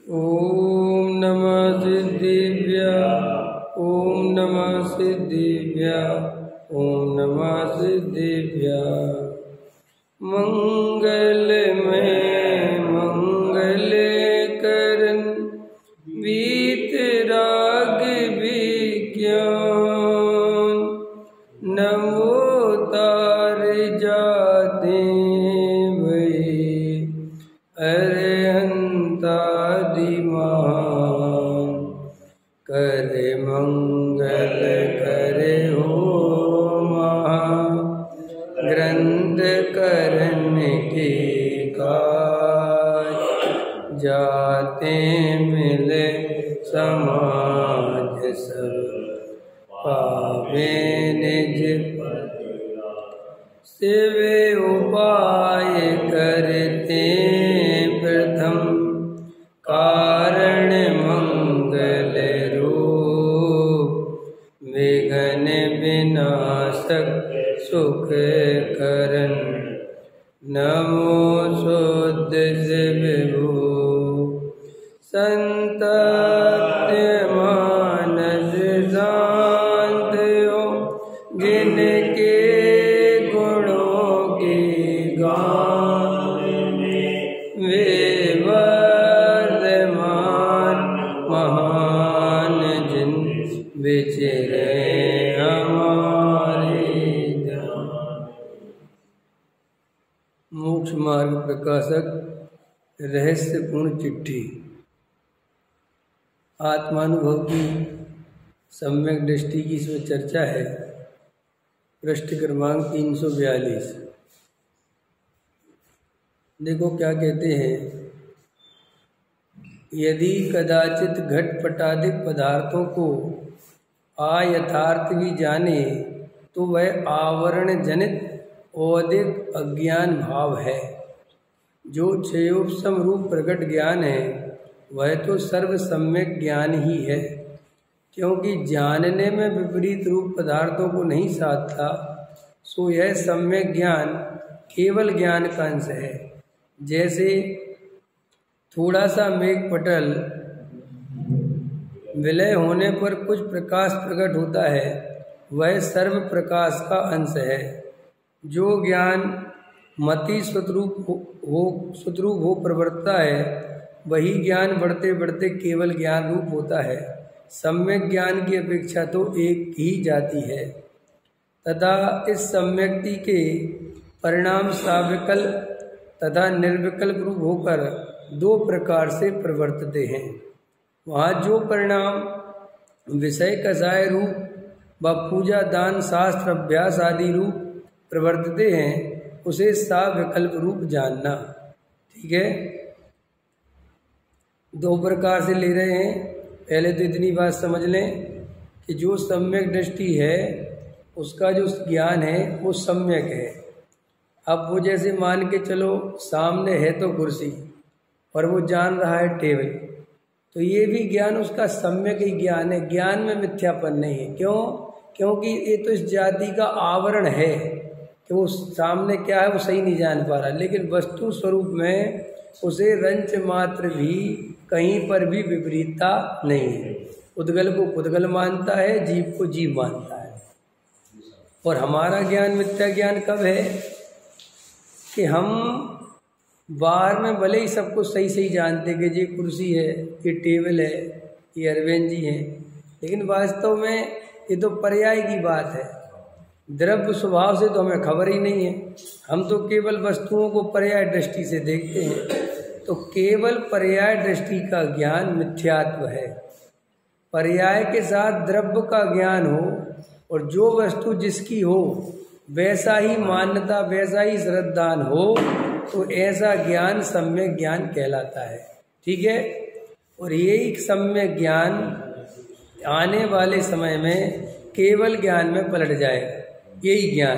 ओम नमः सिद्धिभ्य ओम नमः सिद्धिभ्य ओम नमः सिद्धिभ्य। मंगल में मंगल करन वीतराग विज्ञान नमो तार जाते भई अरहंतादिमान करे मंगल करे हो महा ग्रंथ करन के काज जाते मिले समाज सब पावे निज सेवे उपाय करते प्रथम कारण मंगल रूप विघ्न विनाशक सुख करन नमो शुद्ध विभु संतप्त मानस शांत हो जिनके गुणों की गान वे वर्धमान महान जिन विचरे हमारे ध्यान। मोक्ष मार्ग प्रकाशक रहस्यपूर्ण चिट्ठी। आत्मानुभव की सम्यक दृष्टि की इसमें चर्चा है। पृष्ठ क्रमांक 342। देखो क्या कहते हैं। यदि कदाचित घटपटादिक पदार्थों को अयथार्थ भी जाने तो वह आवरण जनित औदिक अज्ञान भाव है। जो क्षयोपशम रूप प्रकट ज्ञान है वह तो सर्व सम्यक ज्ञान ही है, क्योंकि जानने में विपरीत रूप पदार्थों को नहीं साधता, सो यह सम्यक ज्ञान केवल ज्ञान का अंश है। जैसे थोड़ा सा मेघपटल विलय होने पर कुछ प्रकाश प्रकट होता है, वह सर्व प्रकाश का अंश है। जो ज्ञान मति स्वरूप हो प्रवर्तता है, वही ज्ञान बढ़ते बढ़ते केवल ज्ञान रूप होता है। सम्यक ज्ञान की अपेक्षा तो एक ही जाति है, तथा इस सम्यक्ति के परिणाम साविकल्प तथा निर्विकल्प रूप होकर दो प्रकार से प्रवर्तते हैं। वहाँ जो परिणाम विषय कषाय रूप व पूजा दान शास्त्र अभ्यास आदि रूप प्रवर्तते हैं, उसे साविकल्प रूप जानना। ठीक है, दो प्रकार से ले रहे हैं। पहले तो इतनी बात समझ लें कि जो सम्यक दृष्टि है उसका जो ज्ञान है वो सम्यक है। अब वो जैसे मान के चलो सामने है तो कुर्सी और वो जान रहा है टेबल, तो ये भी ज्ञान उसका सम्यक ही ज्ञान है। ज्ञान में मिथ्यापन नहीं है। क्यों? क्योंकि ये तो इस जाति का आवरण है कि वो सामने क्या है वो सही नहीं जान पा रहा, लेकिन वस्तु स्वरूप में उसे रंच मात्र भी कहीं पर भी विपरीतता नहीं है। उद्गल को उद्गल मानता है, जीव को जीव मानता है। और हमारा ज्ञान मिथ्या ज्ञान कब है कि हम बाहर में भले ही सब कुछ सही सही जानते कि ये कुर्सी है, ये टेबल है, ये अरविंद जी हैं, लेकिन वास्तव में ये तो पर्याय की बात है। द्रव्य स्वभाव से तो हमें खबर ही नहीं है। हम तो केवल वस्तुओं को पर्याय दृष्टि से देखते हैं। तो केवल पर्याय दृष्टि का ज्ञान मिथ्यात्व है। पर्याय के साथ द्रव्य का ज्ञान हो और जो वस्तु जिसकी हो वैसा ही मान्यता, वैसा ही श्रद्धान हो, तो ऐसा ज्ञान सम्यक ज्ञान कहलाता है। ठीक है, और यही सम्यक ज्ञान आने वाले समय में केवल ज्ञान में पलट जाएगा। यही ज्ञान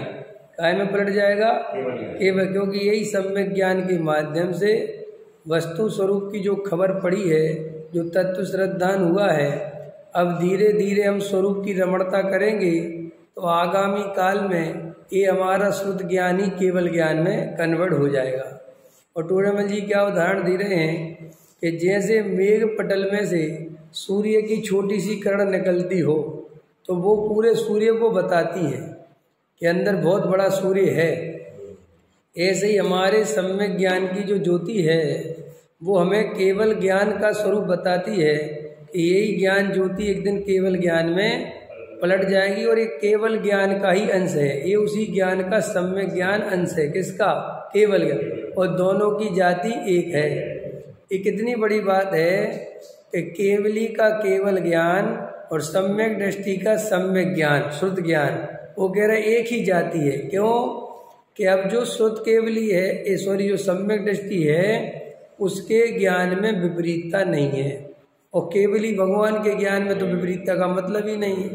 काय में पलट जाएगा? केवल, क्योंकि यही सम्यक ज्ञान के माध्यम से वस्तु स्वरूप की जो खबर पड़ी है, जो तत्व श्रद्धान हुआ है, अब धीरे धीरे हम स्वरूप की रमणता करेंगे तो आगामी काल में ये हमारा शुद्ध ज्ञान ही केवल ज्ञान में कन्वर्ट हो जाएगा। और टूरेमल जी क्या उदाहरण दे रहे हैं कि जैसे मेघ पटल में से सूर्य की छोटी सी किरण निकलती हो तो वो पूरे सूर्य को बताती है कि अंदर बहुत बड़ा सूर्य है। ऐसे ही हमारे सम्यक ज्ञान की जो ज्योति है वो हमें केवल ज्ञान का स्वरूप बताती है कि यही ज्ञान ज्योति एक दिन केवल ज्ञान में पलट जाएगी और ये केवल ज्ञान का ही अंश है, ये उसी ज्ञान का सम्यक ज्ञान अंश है। किसका? केवल ज्ञान। और दोनों की जाति एक है। ये कितनी बड़ी बात है कि केवली का केवल ज्ञान और सम्यक दृष्टि का सम्यक ज्ञान, शुद्ध ज्ञान, वो कह रहे एक ही जाति है। क्यों? कि अब जो शुद्ध केवली है, सॉरी, जो सम्यक दृष्टि है उसके ज्ञान में विपरीतता नहीं है, और केवली भगवान के ज्ञान में तो विपरीतता का मतलब ही नहीं है,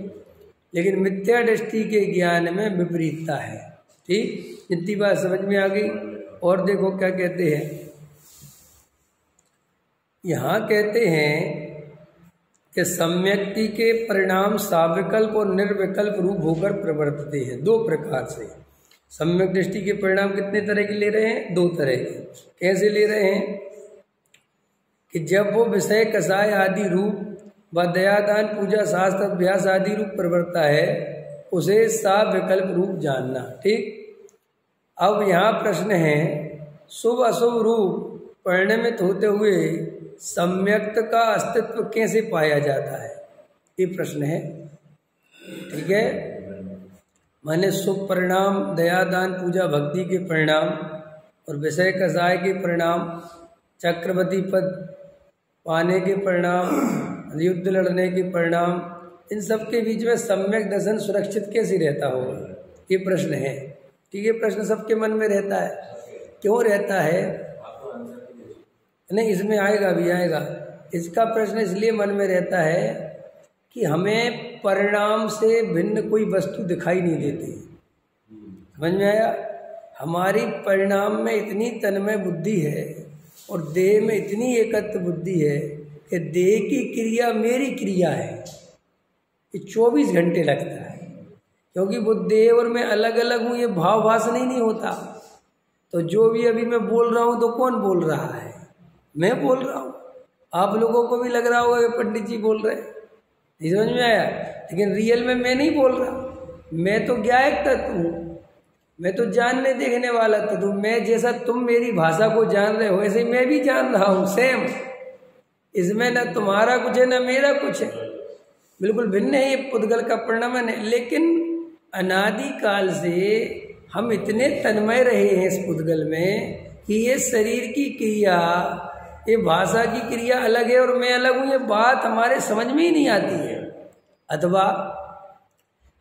लेकिन मिथ्या दृष्टि के ज्ञान में विपरीतता है। ठीक, इतनी बात समझ में आ गई। और देखो क्या कहते हैं, यहाँ कहते हैं कि सम्यक्ति के परिणाम साविकल्प और निर्विकल्प रूप होकर प्रवर्तते हैं। दो प्रकार से सम्यक दृष्टि के परिणाम कितने तरह के ले रहे हैं? दो तरह के। कैसे ले रहे हैं? कि जब वो विषय कषाय आदि रूप व दयादान पूजा शास्त्र अभ्यास आदि रूप प्रवर्तता है उसे साविकल्प रूप जानना। ठीक, अब यहाँ प्रश्न है, शुभ अशुभ रूप परिणमित होते हुए सम्यक्त का अस्तित्व कैसे पाया जाता है? ये प्रश्न है। ठीक है, माने शुभ परिणाम, दयादान पूजा भक्ति के परिणाम और विषय कषाय के परिणाम, चक्रवर्ती पद पाने के परिणाम, युद्ध लड़ने के परिणाम, इन सब के बीच में सम्यक दर्शन सुरक्षित कैसे रहता होगा? ये प्रश्न है। ठीक है, प्रश्न सबके मन में रहता है। क्यों रहता है? नहीं, इसमें आएगा भी आएगा। इसका प्रश्न इसलिए मन में रहता है कि हमें परिणाम से भिन्न कोई वस्तु दिखाई नहीं देती। समझ में आया? हमारी परिणाम में इतनी तन्मय बुद्धि है और देह में इतनी एकत्व बुद्धि है कि देह की क्रिया मेरी क्रिया है, ये 24 घंटे लगता है, क्योंकि वो देह और मैं अलग अलग हूँ, ये भाव भाषण ही नहीं होता। तो जो भी अभी मैं बोल रहा हूँ तो कौन बोल रहा है? मैं बोल रहा हूँ। आप लोगों को भी लग रहा होगा कि पंडित जी बोल रहे हैं, नहीं समझ में आया? लेकिन रियल में मैं नहीं बोल रहा, मैं तो ज्ञायक तत्व हूँ, मैं तो जानने देखने वाला तत्व। मैं जैसा तुम मेरी भाषा को जान रहे हो वैसे मैं भी जान रहा हूँ, सेम। इसमें न तुम्हारा कुछ है न मेरा कुछ है, बिल्कुल भिन्न है, ये पुद्गल का परिणाम है। लेकिन अनादि काल से हम इतने तन्मय रहे हैं इस पुद्गल में कि ये शरीर की क्रिया, ये भाषा की क्रिया अलग है और मैं अलग हूँ, ये बात हमारे समझ में ही नहीं आती है। अथवा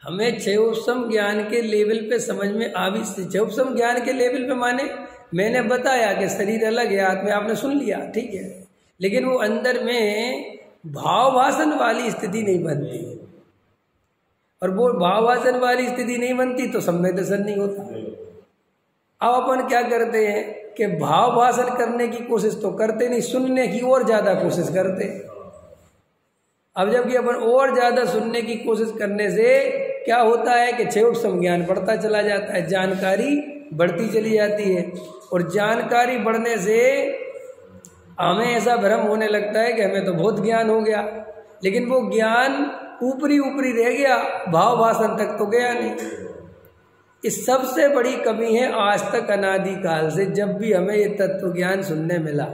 हमें क्षयोपम ज्ञान के लेवल पे समझ में आ भी, क्षयोपम ज्ञान के लेवल पे माने मैंने बताया कि शरीर अलग है, आत्मा आपने सुन लिया, ठीक है, लेकिन वो अंदर में भाव भाषण वाली स्थिति नहीं बनती, और वो भाव भाषण वाली स्थिति नहीं बनती तो सम्यक दर्शन नहीं होता। अब अपन क्या करते हैं कि भाव भाषण करने की कोशिश तो करते नहीं, सुनने की और ज्यादा कोशिश करते। अब जबकि अपन और ज्यादा सुनने की कोशिश करने से क्या होता है कि क्षयोपम ज्ञान बढ़ता चला जाता है, जानकारी बढ़ती चली जाती है, और जानकारी बढ़ने से हमें ऐसा भ्रम होने लगता है कि हमें तो बहुत ज्ञान हो गया, लेकिन वो ज्ञान ऊपरी ऊपरी रह गया, भाव भाषण तक तो गया नहीं। इस सबसे बड़ी कमी है आज तक अनादि काल से जब भी हमें ये तत्व ज्ञान सुनने मिला,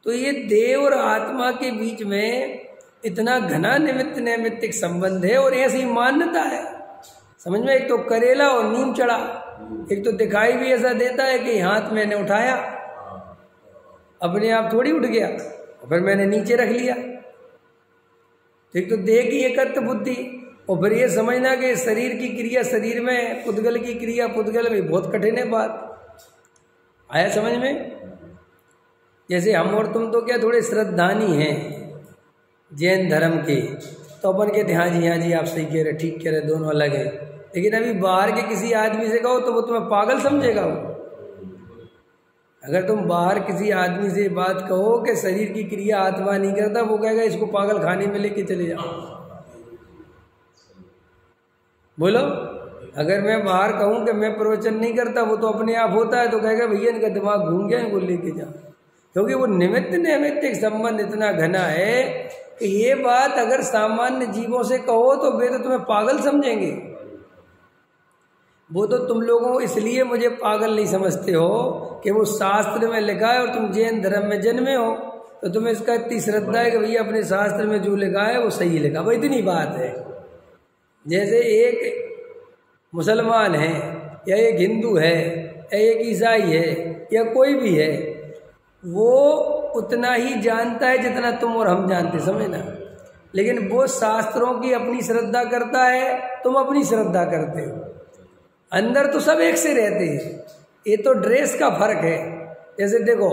तो ये देव और आत्मा के बीच में इतना घना निमित्त नैमित्तिक संबंध है और ऐसी मान्यता है। समझ में? एक तो करेला और नीम चढ़ा, एक तो दिखाई भी ऐसा देता है कि हाथ मैंने उठाया, अपने आप थोड़ी उठ गया, और फिर मैंने नीचे रख लिया। एक तो देह की एकत्व बुद्धि, और फिर ये समझना कि शरीर की क्रिया शरीर में, पुद्गल की क्रिया पुद्गल में, बहुत कठिन है बात। आया समझ में? जैसे हम और तुम तो क्या थोड़े श्रद्धानी हैं जैन धर्म के, तो अपन कहते हाँ जी आप सही कह रहे, ठीक कह रहे, दोनों अलग है। लेकिन अभी बाहर के किसी आदमी से कहो तो वो तुम्हें पागल समझेगा। वो अगर तुम बाहर किसी आदमी से बात कहो कि शरीर की क्रिया आत्मा नहीं करता, वो कहेगा इसको पागल खाने में लेके चले जाओ। बोलो, अगर मैं बाहर कहूँ कि मैं प्रवचन नहीं करता, वो तो अपने आप होता है, तो कहेगा भैया इनका दिमाग घूम गया, इनको लेके जाओ। क्योंकि वो निमित्त नैमित्तिक संबंध इतना घना है कि ये बात अगर सामान्य जीवों से कहो तो वे तो तुम्हें पागल समझेंगे। वो तो तुम लोगों को इसलिए मुझे पागल नहीं समझते हो कि वो शास्त्र में लिखा है और तुम जैन धर्म में जन्मे हो, तो तुम्हें इसका इतनी श्रद्धा है कि भैया अपने शास्त्र में जो लिखा है वो सही लिखा। वो इतनी बात है। जैसे एक मुसलमान है या एक हिंदू है या एक ईसाई है या कोई भी है, वो उतना ही जानता है जितना तुम और हम जानते, समझना। लेकिन वो शास्त्रों की अपनी श्रद्धा करता है, तुम अपनी श्रद्धा करते हो। अंदर तो सब एक से रहते हैं, ये तो ड्रेस का फर्क है। जैसे देखो,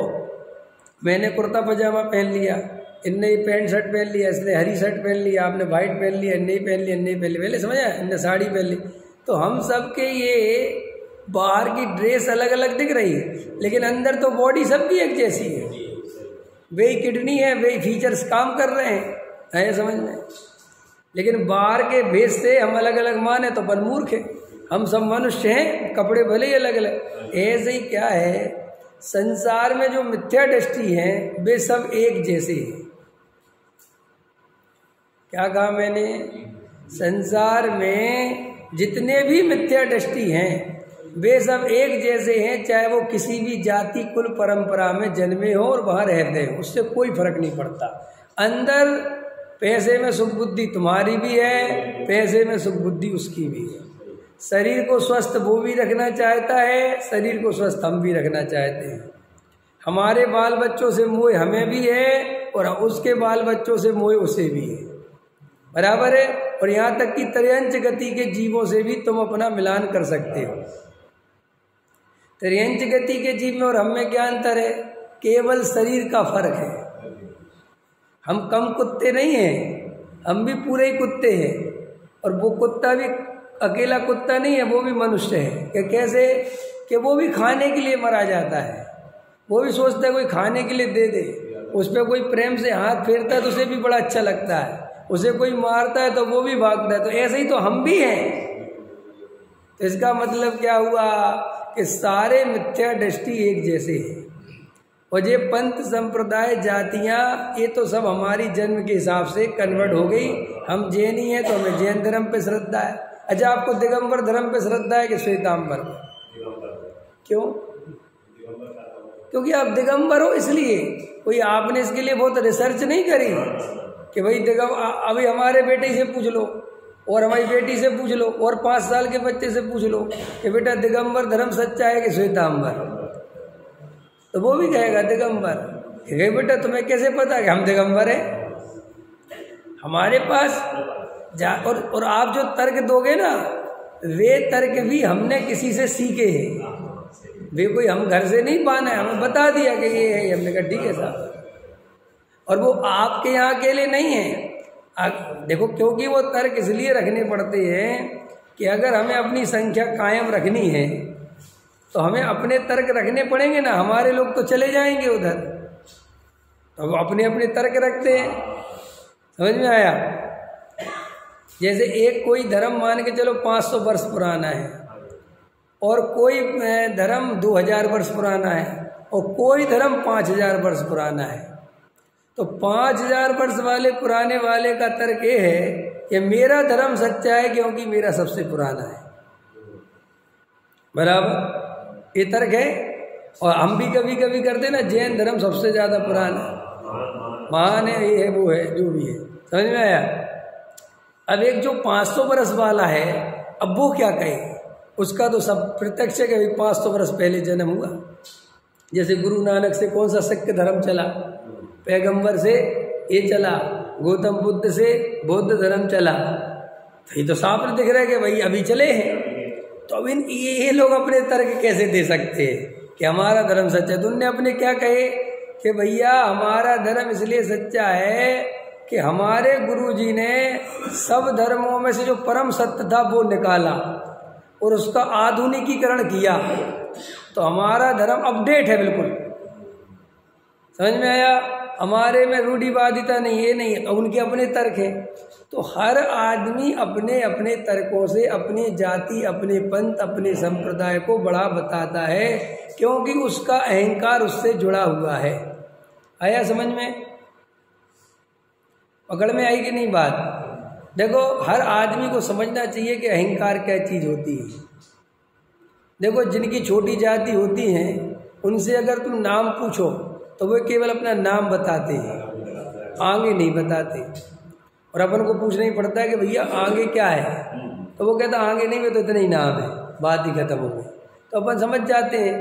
मैंने कुर्ता पजामा पहन लिया, इनने ही पैंट शर्ट पहन लिया, इसने हरी शर्ट पहन लिया, आपने वाइट पहन लिया, इनने ही पहन लिया, इनने ही पहन लिया, पहले समझा, इनने साड़ी पहन ली। तो हम सब के ये बाहर की ड्रेस अलग अलग दिख रही है, लेकिन अंदर तो बॉडी सबकी एक जैसी है। वे किडनी है, वे फीचर्स काम कर रहे हैं, है समझ में। लेकिन बाहर के भेष से हम अलग अलग माने तो अपन मूर्ख है। हम सब मनुष्य हैं, कपड़े भले ही अलग अलग। ऐसे ही क्या है, संसार में जो मिथ्या दृष्टि है वे सब एक जैसे हैं। क्या कहा मैंने? संसार में जितने भी मिथ्या दृष्टि हैं वे सब एक जैसे हैं, चाहे वो किसी भी जाति कुल परंपरा में जन्मे हो और वहाँ रहते हो, उससे कोई फर्क नहीं पड़ता। अंदर पैसे में सुख बुद्धि तुम्हारी भी है, पैसे में सुख बुद्धि उसकी भी है। शरीर को स्वस्थ वो भी रखना चाहता है, शरीर को स्वस्थ हम भी रखना चाहते हैं। हमारे बाल बच्चों से मोह हमें भी है और उसके बाल बच्चों से मोह उसे भी है, बराबर है। और यहाँ तक कि त्रयंच गति के जीवों से भी तुम अपना मिलान कर सकते हो। त्रयंच गति के जीव में और हम में क्या अंतर है? केवल शरीर का फर्क है। हम कम कुत्ते नहीं हैं, हम भी पूरे ही कुत्ते हैं। और वो कुत्ता भी अकेला कुत्ता नहीं है, वो भी मनुष्य है। कि कैसे? कि वो भी खाने के लिए मरा जाता है, वो भी सोचता है कोई खाने के लिए दे दे। उस पर कोई प्रेम से हाथ फेरता है तो उसे भी बड़ा अच्छा लगता है, उसे कोई मारता है तो वो भी भागता है। तो ऐसे ही तो हम भी हैं। तो इसका मतलब क्या हुआ कि सारे मिथ्या दृष्टि एक जैसे हैं। और ये पंथ संप्रदाय जातियाँ ये तो सब हमारी जन्म के हिसाब से कन्वर्ट हो गई। हम जैन ही हैं तो हमें जैन धर्म पे श्रद्धा है। अच्छा, आपको दिगंबर धर्म पे श्रद्धा है कि श्वेतांबर? क्यों? क्योंकि आप दिगंबर हो, इसलिए। कोई आपने इसके लिए बहुत रिसर्च नहीं करी कि भाई अभी हमारे बेटे से पूछ लो और हमारी बेटी से पूछ लो और 5 साल के बच्चे से पूछ लो कि बेटा दिगंबर धर्म सच्चा है कि श्वेतांबर, तो वो भी कहेगा दिगंबर। कहे बेटा तुम्हें कैसे पता कि हम दिगंबर हैं? हमारे पास और आप जो तर्क दोगे ना, वे तर्क भी हमने किसी से सीखे हैं। वे कोई हम घर से नहीं पाना है, हमें बता दिया कि ये है, हमने कहा ठीक है साहब। और वो आपके यहाँ अकेले नहीं है। देखो, क्योंकि वो तर्क इसलिए रखने पड़ते हैं कि अगर हमें अपनी संख्या कायम रखनी है तो हमें अपने तर्क रखने पड़ेंगे ना। हमारे लोग तो चले जाएंगे उधर, तो वो अपने अपने तर्क रखते हैं। समझ में आया? जैसे एक कोई धर्म मान के चलो 500 वर्ष पुराना है और कोई धर्म 2000 वर्ष पुराना है और कोई धर्म 5000 वर्ष पुराना है। तो 5000 वर्ष वाले पुराने वाले का तर्क ये है कि मेरा धर्म सच्चा है क्योंकि मेरा सबसे पुराना है, बराबर, ये तर्क है। और हम भी कभी कभी करते ना, जैन धर्म सबसे ज्यादा पुराना महान है, ये है वो है, जो भी है। समझ में आया? अब एक जो 500 वर्ष वाला है, अब वो क्या कहे? उसका तो सब प्रत्यक्ष है कि 500 वर्ष पहले जन्म हुआ। जैसे गुरु नानक से कौन सा सिख धर्म चला? पैगंबर से ये चला, गौतम बुद्ध से बौद्ध धर्म चला। तो ये तो साफ दिख रहा है कि भाई अभी चले हैं। तो अब ये लोग अपने तर्क कैसे दे सकते हैं कि हमारा धर्म सच्चा है? तो उनने अपने क्या कहे कि भैया हमारा धर्म इसलिए सच्चा है कि हमारे गुरुजी ने सब धर्मों में से जो परम सत्य था वो निकाला और उसका आधुनिकीकरण किया। तो हमारा धर्म अपडेट है बिल्कुल। समझ में आया? हमारे में रूढ़िवादिता नहीं, ये नहीं है। उनके अपने तर्क हैं। तो हर आदमी अपने अपने तर्कों से अपनी जाति, अपने पंथ, अपने संप्रदाय को बड़ा बताता है, क्योंकि उसका अहंकार उससे जुड़ा हुआ है। आया समझ में? पकड़ में आई कि नहीं बात? देखो, हर आदमी को समझना चाहिए कि अहंकार क्या चीज़ होती है। देखो, जिनकी छोटी जाति होती हैं उनसे अगर तुम नाम पूछो तो वो केवल अपना नाम बताते हैं, आगे नहीं बताते। और अपन को पूछना ही पड़ता है कि भैया आगे क्या है, तो वो कहता आगे नहीं, में तो इतना ही नाम है, बात ही खत्म हो गई। तो अपन समझ जाते हैं।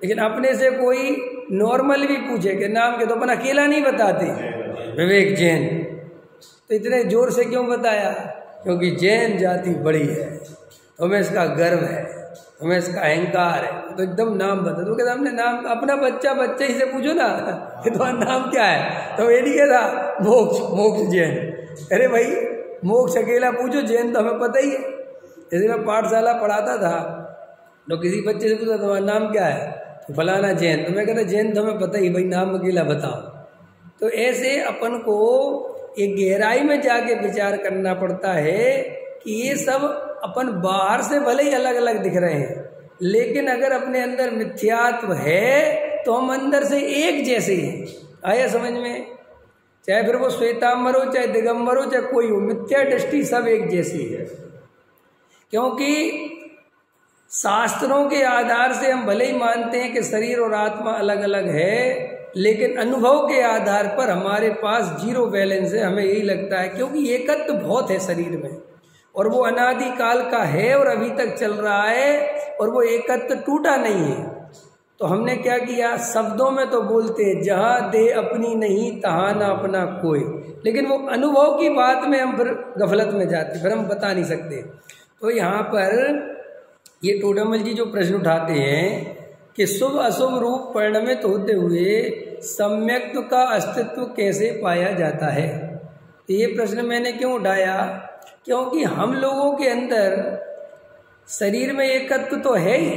लेकिन अपने से कोई नॉर्मल भी पूछे कि नाम के, तो अपन अकेला नहीं बताते, विवेक जैन। तो इतने जोर से क्यों बताया? क्योंकि जैन जाति बड़ी है, हमें इसका गर्व है, हमें इसका अहंकार है, तो एकदम नाम बता। तो कहता हमने नाम, अपना बच्चे ही से पूछो ना कि तुम्हारा नाम क्या है, तो ये नहीं कहता मोक्ष जैन। अरे भाई, मोक्ष अकेला पूछो, जैन तो हमें पता ही है। जैसे मैं पाठशाला पढ़ाता था तो किसी बच्चे से पूछा तुम्हारा नाम क्या है, तो फलाना जैन। तो मैं कहता जैन तो हमें पता ही, भाई नाम अकेला बताओ। तो ऐसे अपन को एक गहराई में जाके विचार करना पड़ता है कि ये सब अपन बाहर से भले ही अलग अलग दिख रहे हैं, लेकिन अगर अपने अंदर मिथ्यात्व है तो हम अंदर से एक जैसे हैं। आया समझ में? चाहे फिर वो श्वेतांबर हो, चाहे दिगंबर हो, चाहे कोई हो, मिथ्या दृष्टि सब एक जैसी है। क्योंकि शास्त्रों के आधार से हम भले ही मानते हैं कि शरीर और आत्मा अलग अलग है, लेकिन अनुभव के आधार पर हमारे पास जीरो बैलेंस है, हमें यही लगता है। क्योंकि एकत्व बहुत है शरीर में, और वो अनादि काल का है और अभी तक चल रहा है, और वो एकत्व टूटा नहीं है। तो हमने क्या किया, शब्दों में तो बोलते हैं जहाँ दे अपनी नहीं तहाँ ना अपना कोई, लेकिन वो अनुभव की बात में हम फिर गफलत में जाते, फिर हम बता नहीं सकते। तो यहाँ पर ये टोडामल जी जो प्रश्न उठाते हैं कि शुभ अशुभ रूप परिणमित होते हुए सम्यक्त्व का अस्तित्व कैसे पाया जाता है। तो ये प्रश्न मैंने क्यों उठाया, क्योंकि हम लोगों के अंदर शरीर में एकत्व तो है ही,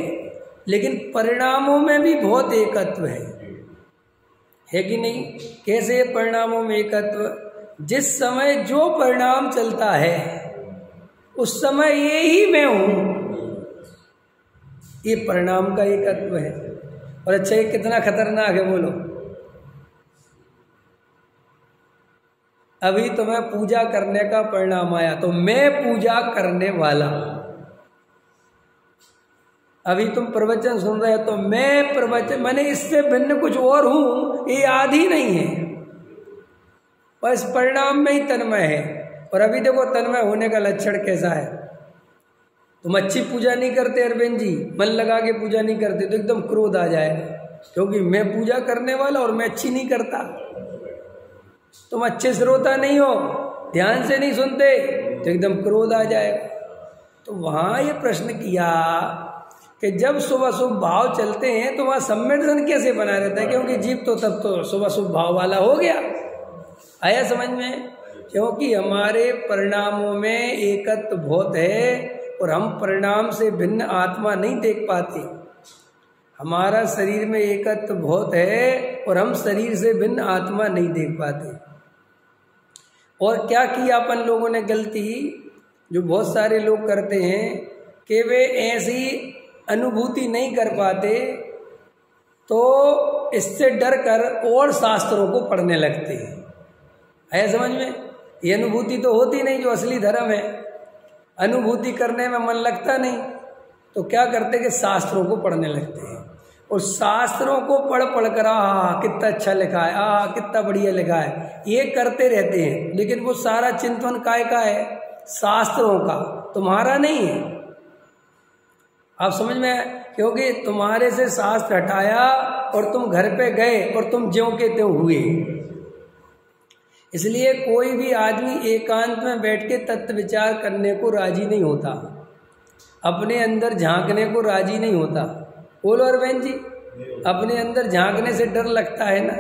लेकिन परिणामों में भी बहुत एकत्व है कि नहीं? कैसे परिणामों में एकत्व? जिस समय जो परिणाम चलता है उस समय ये ही मैं हूं, ये परिणाम का एकत्व है। और अच्छा, ये कितना खतरनाक है बोलो। अभी तुम्हें पूजा करने का परिणाम आया तो मैं पूजा करने वाला, अभी तुम प्रवचन सुन रहे हो तो मैं प्रवचन, मैंने इससे भिन्न कुछ और हूं, ये आदि नहीं है, बस परिणाम में ही तन्मय है। और अभी देखो तन्मय होने का लक्षण कैसा है। तुम अच्छी पूजा नहीं करते अरविंद जी, मन लगा के पूजा नहीं करते, तो एकदम क्रोध आ जाए, क्योंकि मैं पूजा करने वाला और मैं अच्छी नहीं करता। तुम अच्छे श्रोता नहीं हो, ध्यान से नहीं सुनते, तो एकदम क्रोध आ जाएगा। तो वहाँ ये प्रश्न किया कि जब शुभ अशुभ भाव चलते हैं तो वहाँ सम्मिलन कैसे बना रहता है, क्योंकि जीव तो तब तो शुभ अशुभ भाव वाला हो गया। आया समझ में? क्योंकि हमारे परिणामों में एकत्व बहुत है और हम परिणाम से भिन्न आत्मा नहीं देख पाते। हमारा शरीर में एकत्व बहुत है और हम शरीर से भिन्न आत्मा नहीं देख पाते। और क्या किया अपन लोगों ने गलती, जो बहुत सारे लोग करते हैं कि वे ऐसी अनुभूति नहीं कर पाते, तो इससे डर कर और शास्त्रों को पढ़ने लगते हैं। है समझ में? ये अनुभूति तो होती नहीं जो असली धर्म है, अनुभूति करने में मन लगता नहीं, तो क्या करते कि शास्त्रों को पढ़ने लगते हैं। और शास्त्रों को पढ़ पढ़ कर कितना अच्छा लिखा है, कितना बढ़िया लिखा है, ये करते रहते हैं। लेकिन वो सारा चिंतन काय का है? शास्त्रों का, तुम्हारा नहीं है। आप समझ में? क्योंकि तुम्हारे से शास्त्र हटाया और तुम घर पे गए और तुम ज्यों के त्यों हुए। इसलिए कोई भी आदमी एकांत में बैठ के तत्व विचार करने को राजी नहीं होता, अपने अंदर झांकने को राजी नहीं होता। बोलो अरविंद जी, अपने अंदर झांकने से डर लगता है ना?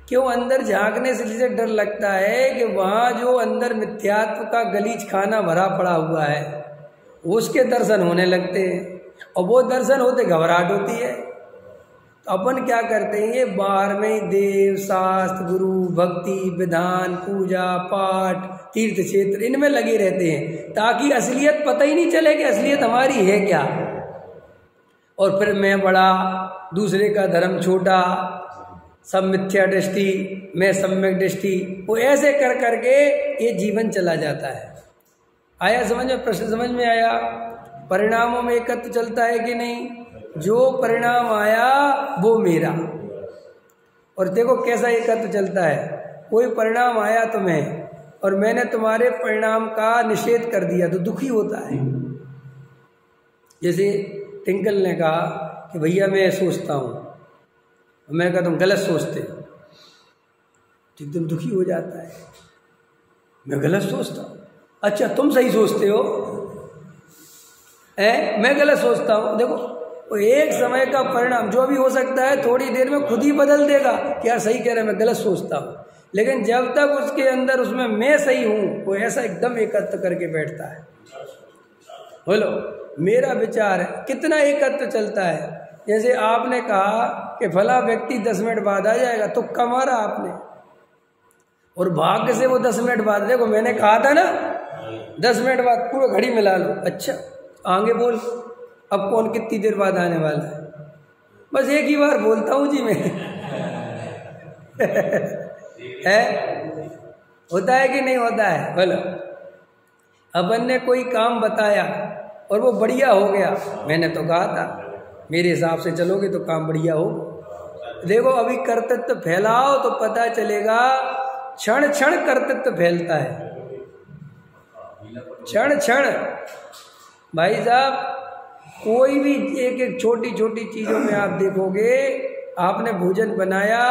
क्यों अंदर झांकने से डर लगता है कि वहाँ जो अंदर मिथ्यात्व का गलीच खाना भरा पड़ा हुआ है उसके दर्शन होने लगते हैं, और वो दर्शन होते घबराहट होती है। तो अपन क्या करते हैं, ये बाहर में देव शास्त्र गुरु भक्ति विधान पूजा पाठ तीर्थ क्षेत्र इनमें लगे रहते हैं, ताकि असलियत पता ही नहीं चले कि असलियत हमारी है क्या। और फिर मैं बड़ा, दूसरे का धर्म छोटा, सब मिथ्या दृष्टि, मैं सम्यक दृष्टि, वो ऐसे कर करके ये जीवन चला जाता है। आया समझ में? प्रश्न समझ में आया? परिणामों में एकत्व चलता है कि नहीं? जो परिणाम आया वो मेरा। और देखो कैसा एकत्व चलता है, कोई परिणाम आया तुम्हें और मैंने तुम्हारे परिणाम का निषेध कर दिया तो दुखी होता है। जैसे टिंकल ने कहा कि भैया मैं सोचता हूँ, मैं कहता हूँ गलत सोचते हो, तो एकदम दुखी हो जाता है। मैं गलत सोचता हूँ, अच्छा तुम सही सोचते हो, मैं गलत सोचता हूँ। देखो वो एक समय का परिणाम जो भी हो सकता है, थोड़ी देर में खुद ही बदल देगा कि यार सही कह रहा है, मैं गलत सोचता हूँ। लेकिन जब तक उसके अंदर उसमें मैं सही हूँ, वो ऐसा एकदम एकत्र करके बैठता है। बोलो मेरा विचार है, कितना एकत्र चलता है। जैसे आपने कहा कि फला व्यक्ति 10 मिनट बाद आ जाएगा, तो कमारा आपने, और भाग्य से वो 10 मिनट बाद, देखो मैंने कहा था ना 10 मिनट बाद, पूरा घड़ी मिला लो। अच्छा आगे बोल, अब कौन कितनी देर बाद आने वाला है? बस एक ही बार बोलता हूँ जी मैं। है होता है कि नहीं होता है? बोलो अपन ने कोई काम बताया और वो बढ़िया हो गया, मैंने तो कहा था मेरे हिसाब से चलोगे तो काम बढ़िया हो। देखो अभी कर्तृत्व फैलाओ तो पता चलेगा, क्षण क्षण कर्तृत्व फैलता है, क्षण क्षण। भाई साहब कोई भी एक एक छोटी छोटी चीज़ों में आप देखोगे, आपने भोजन बनाया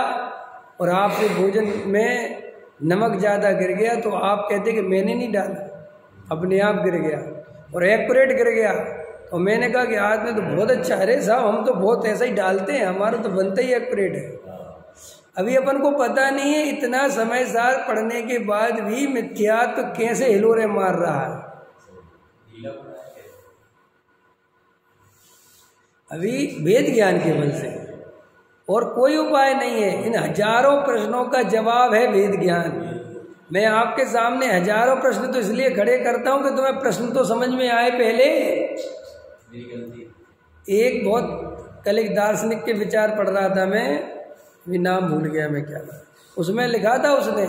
और आपसे भोजन में नमक ज़्यादा गिर गया तो आप कहते कि मैंने नहीं डाला, अपने आप गिर गया, और एक्यूरेट गिर गया। तो मैंने कहा कि आज में तो बहुत अच्छा है, अरे साहब हम तो बहुत ऐसा ही डालते हैं, हमारा तो बनता ही एक्यूरेट है। अभी अपन को पता नहीं है, इतना समय सार पढ़ने के बाद भी मिथ्यात्व कैसे हिलोरे मार रहा है। अभी वेद ज्ञान के बल से और कोई उपाय नहीं है। इन हजारों प्रश्नों का जवाब है वेद ज्ञान। मैं आपके सामने हजारों प्रश्न तो इसलिए खड़े करता हूं कि तुम्हें प्रश्न तो समझ में आए। पहले एक बहुत कल एक दार्शनिक के विचार पढ़ रहा था मैं, भी नाम भूल गया मैं क्या, उसमें लिखा था उसने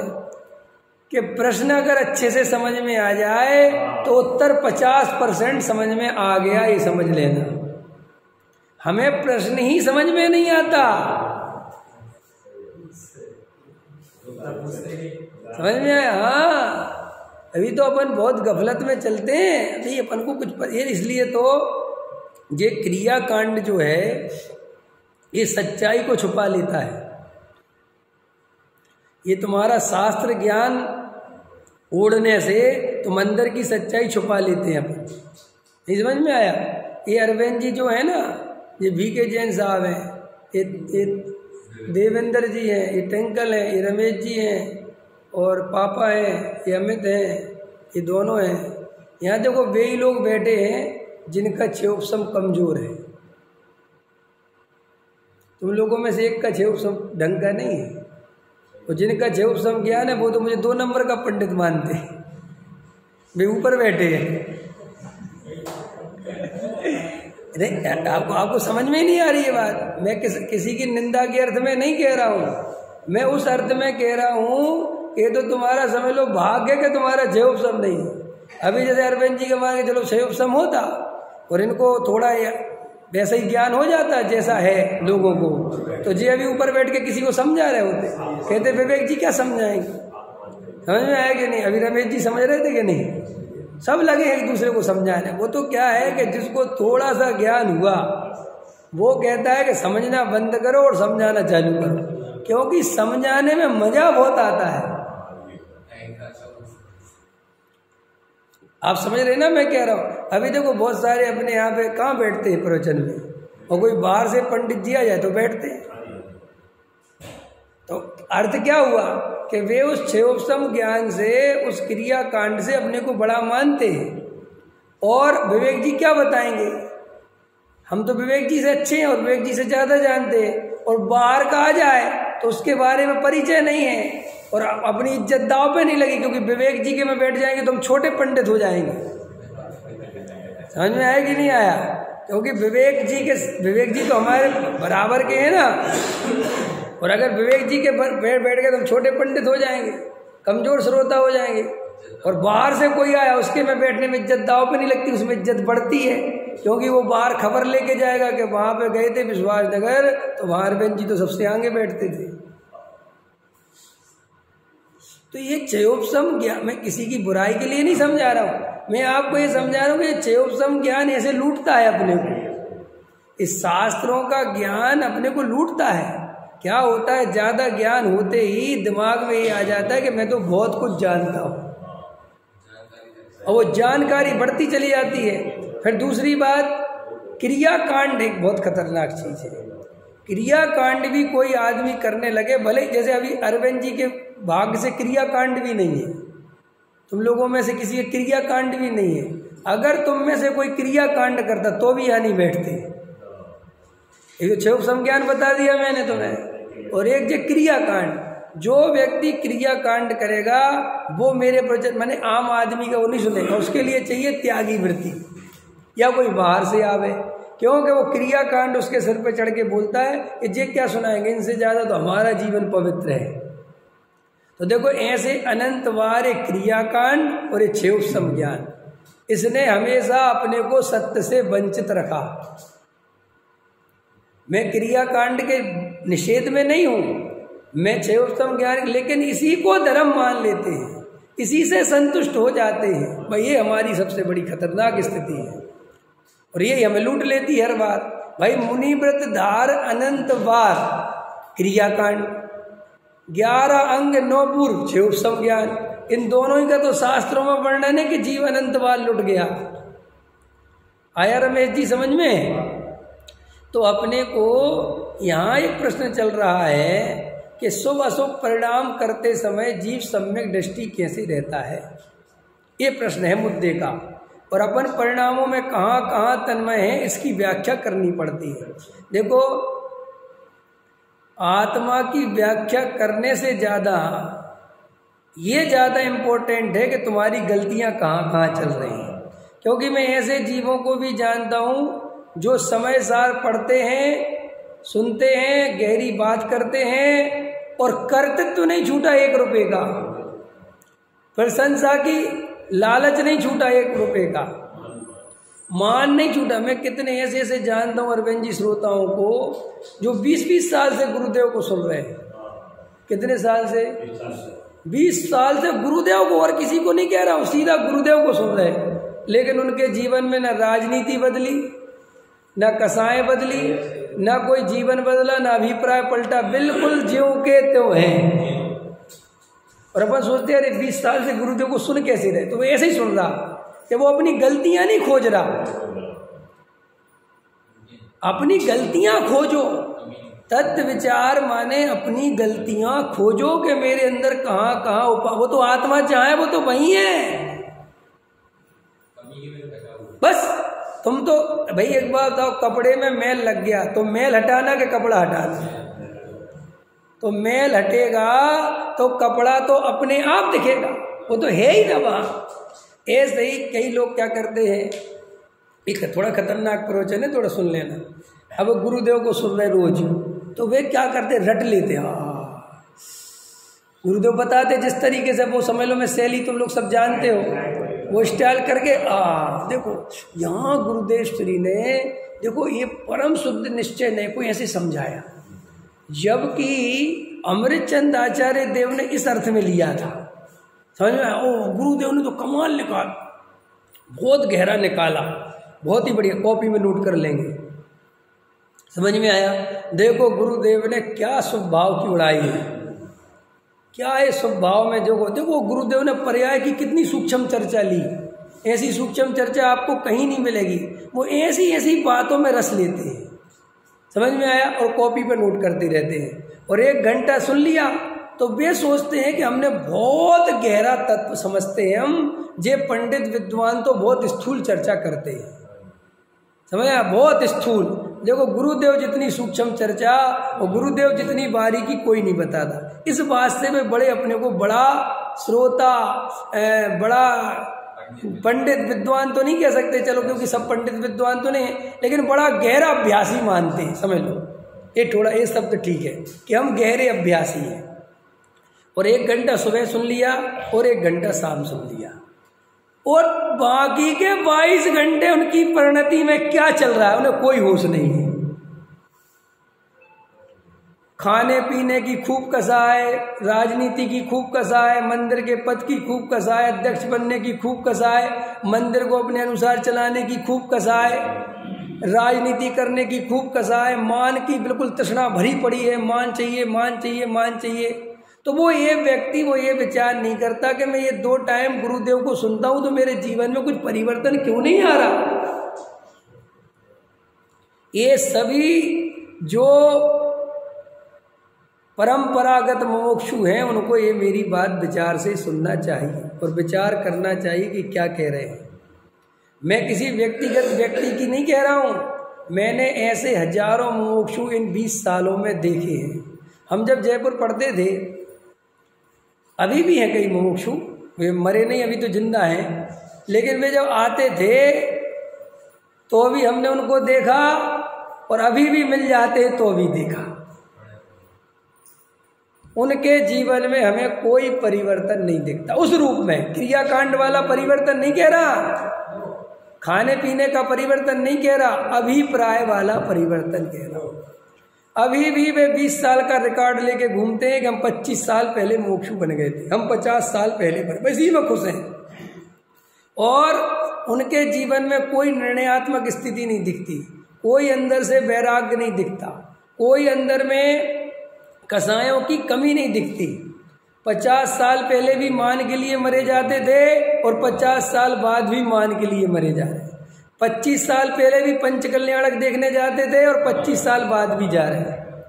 कि प्रश्न अगर अच्छे से समझ में आ जाए तो उत्तर 50% समझ में आ गया, ये समझ लेना। हमें प्रश्न ही समझ में नहीं आता, समझ में आया? हाँ, अभी तो अपन बहुत गफलत में चलते हैं, अभी अपन को कुछ ये, इसलिए तो ये क्रिया कांड जो है ये सच्चाई को छुपा लेता है। ये तुम्हारा शास्त्र ज्ञान ओढ़ने से तुम अंदर की सच्चाई छुपा लेते हैं अपन। नहीं समझ में आया? ये अरविंद जी जो है ना, ये VK जैन साहब हैं, ये देवेंद्र जी हैं, ये टिंकल हैं, ये रमेश जी हैं, और पापा हैं, ये अमित हैं, ये दोनों हैं। यहाँ देखो वे ही लोग बैठे हैं जिनका क्षयोपशम कमजोर है। तुम लोगों में से एक का क्षयोपशम ढंग का नहीं है, और जिनका क्षयोपशम ज्ञान है वो तो मुझे 2 नंबर का पंडित मानते हैं। वे ऊपर बैठे हैं। आपको समझ में नहीं आ रही है बात। मैं किसी की निंदा के अर्थ में नहीं कह रहा हूँ, मैं उस अर्थ में कह रहा हूँ कि तो तुम्हारा समझ लो भाग्य कि तुम्हारा क्षयोपशम नहीं है। अभी जैसे अरविंद जी के मान के चलो क्षयोपशम होता और इनको थोड़ा वैसा ही ज्ञान हो जाता जैसा है लोगों को, तो जी अभी ऊपर बैठ के किसी को समझा रहे होते, कहते विवेक जी क्या समझाएंगे। समझ में आया कि नहीं? अभी रमेश जी समझ रहे थे कि नहीं? सब लगे एक दूसरे को समझाने। वो तो क्या है कि जिसको थोड़ा सा ज्ञान हुआ वो कहता है कि समझना बंद करो और समझाना चालू करो, क्योंकि समझाने में मजा बहुत आता है। आप समझ रहे ना मैं कह रहा हूँ? अभी देखो बहुत सारे अपने यहाँ पे कहाँ बैठते हैं प्रवचन में, और कोई बाहर से पंडित जी आ जाए तो बैठते हैं। तो अर्थ क्या हुआ कि वे उस क्षयोपशम ज्ञान से, उस क्रिया कांड से अपने को बड़ा मानते हैं। और विवेक जी क्या बताएंगे? हम तो विवेक जी से अच्छे हैं और विवेक जी से ज़्यादा जानते हैं, और बाहर का आ जाए तो उसके बारे में परिचय नहीं है और अपनी इज्जत दाव पे नहीं लगी, क्योंकि विवेक जी के में बैठ जाएंगे तो हम छोटे पंडित हो जाएंगे। समझ में आया कि नहीं आया? क्योंकि विवेक जी तो हमारे बराबर के हैं ना। और अगर विवेक जी के बैठ गए तो छोटे पंडित हो जाएंगे, कमजोर श्रोता हो जाएंगे। और बाहर से कोई आया उसके में बैठने में इज्जत दाव पे नहीं लगती, उसमें इज्जत बढ़ती है, क्योंकि वो बाहर खबर लेके जाएगा कि वहां पे गए थे विश्वास नगर तो वहां अरविंद जी तो सबसे आगे बैठते थे। तो ये चयोपसम ज्ञान, मैं किसी की बुराई के लिए नहीं समझा रहा हूं, मैं आपको ये समझा रहा हूं कि चयोपसम ज्ञान ऐसे लूटता है अपने को। इस शास्त्रों का ज्ञान अपने को लूटता है। क्या होता है, ज्यादा ज्ञान होते ही दिमाग में ये आ जाता है कि मैं तो बहुत कुछ जानता हूं, और वो जानकारी बढ़ती चली जाती है। फिर दूसरी बात, क्रियाकांड एक बहुत खतरनाक चीज है। क्रियाकांड भी कोई आदमी करने लगे, भले जैसे अभी अरविंद जी के भाग्य से क्रियाकांड भी नहीं है, तुम लोगों में से किसी के क्रियाकांड भी नहीं है, अगर तुम में से कोई क्रियाकांड करता तो भी यहाँ नहीं बैठते। एक तो चयोपसम ज्ञान बता दिया मैंने तुम्हें, और एक जो क्रियाकांड, जो व्यक्ति क्रियाकांड करेगा वो मेरे प्रवचन माने आम आदमी का वो नहीं सुनेगा, उसके लिए चाहिए त्यागी वृत्ति या कोई बाहर से आवे, क्योंकि वो क्रियाकांड उसके सिर पे चढ़ के बोलता है कि ये क्या सुनाएंगे, इनसे ज्यादा तो हमारा जीवन पवित्र है। तो देखो ऐसे अनंतवार एक क्रियाकांड और एक चयोपसम ज्ञान, इसने हमेशा अपने को सत्य से वंचित रखा। मैं क्रियाकांड के निषेध में नहीं हूं, मैं चयोपसम ज्ञान, लेकिन इसी को धर्म मान लेते हैं, इसी से संतुष्ट हो जाते हैं। भाई ये हमारी सबसे बड़ी खतरनाक स्थिति है, और ये हमें लूट लेती है हर बार। भाई मुनिव्रत धार अनंत वार क्रियाकांड, 11 अंग 9 पूर्व चयोपसम ज्ञान, इन दोनों ही का तो शास्त्रों में वर्णन है कि जीव अनंत वार लुट गया। आया रमेश जी समझ में? तो अपने को यहाँ एक प्रश्न चल रहा है कि शुभ अशुभ परिणाम करते समय जीव सम्यक दृष्टि कैसे रहता है, ये प्रश्न है मुद्दे का। और अपन परिणामों में कहाँ कहाँ तन्मय है इसकी व्याख्या करनी पड़ती है। देखो, आत्मा की व्याख्या करने से ज्यादा ये ज्यादा इम्पोर्टेंट है कि तुम्हारी गलतियां कहाँ कहाँ चल रही हैं, क्योंकि मैं ऐसे जीवों को भी जानता हूँ जो समय सार पढ़ते हैं, सुनते हैं, गहरी बात करते हैं, और कर्तृत्व नहीं छूटा 1 रुपए का, प्रशंसा की लालच नहीं छूटा 1 रुपए का, मान नहीं छूटा। मैं कितने ऐसे ऐसे जानता हूँ अरविंद जी श्रोताओं को जो 20-20 साल से गुरुदेव को सुन रहे हैं। कितने साल से? 20 साल से गुरुदेव को, और किसी को नहीं कह रहा हूँ, सीधा गुरुदेव को सुन रहे हैं। लेकिन उनके जीवन में न राजनीति बदली, न कसाएं बदली, न कोई जीवन बदला, न अभिप्राय पलटा, बिल्कुल ज्यों के त्यों हैं। और अपन सोचते हैं अरे 20 साल से गुरुदेव को सुन कैसे रहे, तो वो ऐसे ही सुन रहा कि वो अपनी गलतियां नहीं खोज रहा। अपनी गलतियां खोजो, तत्व विचार माने अपनी गलतियां खोजो कि मेरे अंदर कहाँ कहाँ वो तो आत्मा चाहे वो तो वही है। बस तुम तो भाई एक बात बताओ, कपड़े में मैल लग गया तो मैल हटाना कि कपड़ा हटाना? तो मैल हटेगा तो कपड़ा तो अपने आप दिखेगा, वो तो है ही ना वहां। ऐसे ही कई लोग क्या करते हैं, एक थोड़ा खतरनाक प्रवचन है, थोड़ा सुन लेना। अब गुरुदेव को सुन रहे रोज, तो वे क्या करते, रट लेते। गुरुदेव बताते जिस तरीके से, वो समझ लो मैं शैली तुम लोग सब जानते हो, वो स्टाइल करके देखो यहाँ गुरुदेव श्री ने देखो ये परम शुद्ध निश्चय ने कोई ऐसे समझाया, जबकि अमृतचंद आचार्य देव ने इस अर्थ में लिया था। समझ में आया? ओ गुरुदेव ने तो कमाल निकाला, बहुत गहरा निकाला, बहुत ही बढ़िया, कॉपी में नोट कर लेंगे। समझ में आया? देखो गुरुदेव ने क्या स्वभाव की उड़ाई है, क्या है स्वभाव में। जो देखो गुरुदेव ने पर्याय की कितनी सूक्ष्म चर्चा ली, ऐसी सूक्ष्म चर्चा आपको कहीं नहीं मिलेगी। वो ऐसी ऐसी बातों में रस लेते हैं, समझ में आया, और कॉपी पे नोट करते रहते हैं। और 1 घंटा सुन लिया तो वे सोचते हैं कि हमने बहुत गहरा तत्व समझते हैं हम। जे पंडित विद्वान तो बहुत स्थूल चर्चा करते हैं, समझ आया, बहुत स्थूल। देखो गुरुदेव जितनी सूक्ष्म चर्चा और गुरुदेव जितनी बारीकी कोई नहीं बताता। इस वास्ते में बड़े अपने को बड़ा श्रोता, बड़ा पंडित विद्वान तो नहीं कह सकते, चलो क्योंकि सब पंडित विद्वान तो नहीं है, लेकिन बड़ा गहरा अभ्यासी मानते हैं, समझ लो। ये शब्द ठीक है कि हम गहरे अभ्यासी हैं, और 1 घंटा सुबह सुन लिया और 1 घंटा शाम सुन लिया, और बाकी के 22 घंटे उनकी परिणति में क्या चल रहा है उन्हें कोई होश नहीं है। खाने पीने की खूब कसाए, राजनीति की खूब कसाए, मंदिर के पद की खूब कसाए, अध्यक्ष बनने की खूब कसाए, मंदिर को अपने अनुसार चलाने की खूब कसाए, राजनीति करने की खूब कसाए, मान की बिल्कुल तृष्णा भरी पड़ी है, मान चाहिए मान चाहिए मान चाहिए। तो वो ये व्यक्ति वो ये विचार नहीं करता कि मैं ये 2 टाइम गुरुदेव को सुनता हूं तो मेरे जीवन में कुछ परिवर्तन क्यों नहीं आ रहा। ये सभी जो परंपरागत मुमुक्षु हैं उनको ये मेरी बात विचार से सुनना चाहिए और विचार करना चाहिए कि क्या कह रहे हैं। मैं किसी व्यक्तिगत व्यक्ति की नहीं कह रहा हूँ, मैंने ऐसे हजारों मुमुक्षु इन 20 सालों में देखे हैं। हम जब जयपुर पढ़ते थे, अभी भी हैं कई मुमुक्षु, वे मरे नहीं, अभी तो जिंदा हैं, लेकिन वे जब आते थे तो अभी हमने उनको देखा और अभी भी मिल जाते तो भी देखा। उनके जीवन में हमें कोई परिवर्तन नहीं दिखता उस रूप में। क्रियाकांड वाला परिवर्तन नहीं कह रहा, खाने पीने का परिवर्तन नहीं कह रहा, अभिप्राय वाला परिवर्तन कह रहा हूं। अभी भी वे 20 साल का रिकॉर्ड लेके घूमते हैं कि हम 25 साल पहले मोक्षु बन गए थे, हम 50 साल पहले बने, इसी में खुश हैं। और उनके जीवन में कोई निर्णयात्मक स्थिति नहीं दिखती, कोई अंदर से वैराग्य नहीं दिखता, कोई अंदर में कसायों की कमी नहीं दिखती। 50 साल पहले भी मान के लिए मरे जाते थे और 50 साल बाद भी मान के लिए मरे जा रहे हैं। 25 साल पहले भी पंचकल्याणक देखने जाते थे और 25 साल बाद भी जा रहे हैं।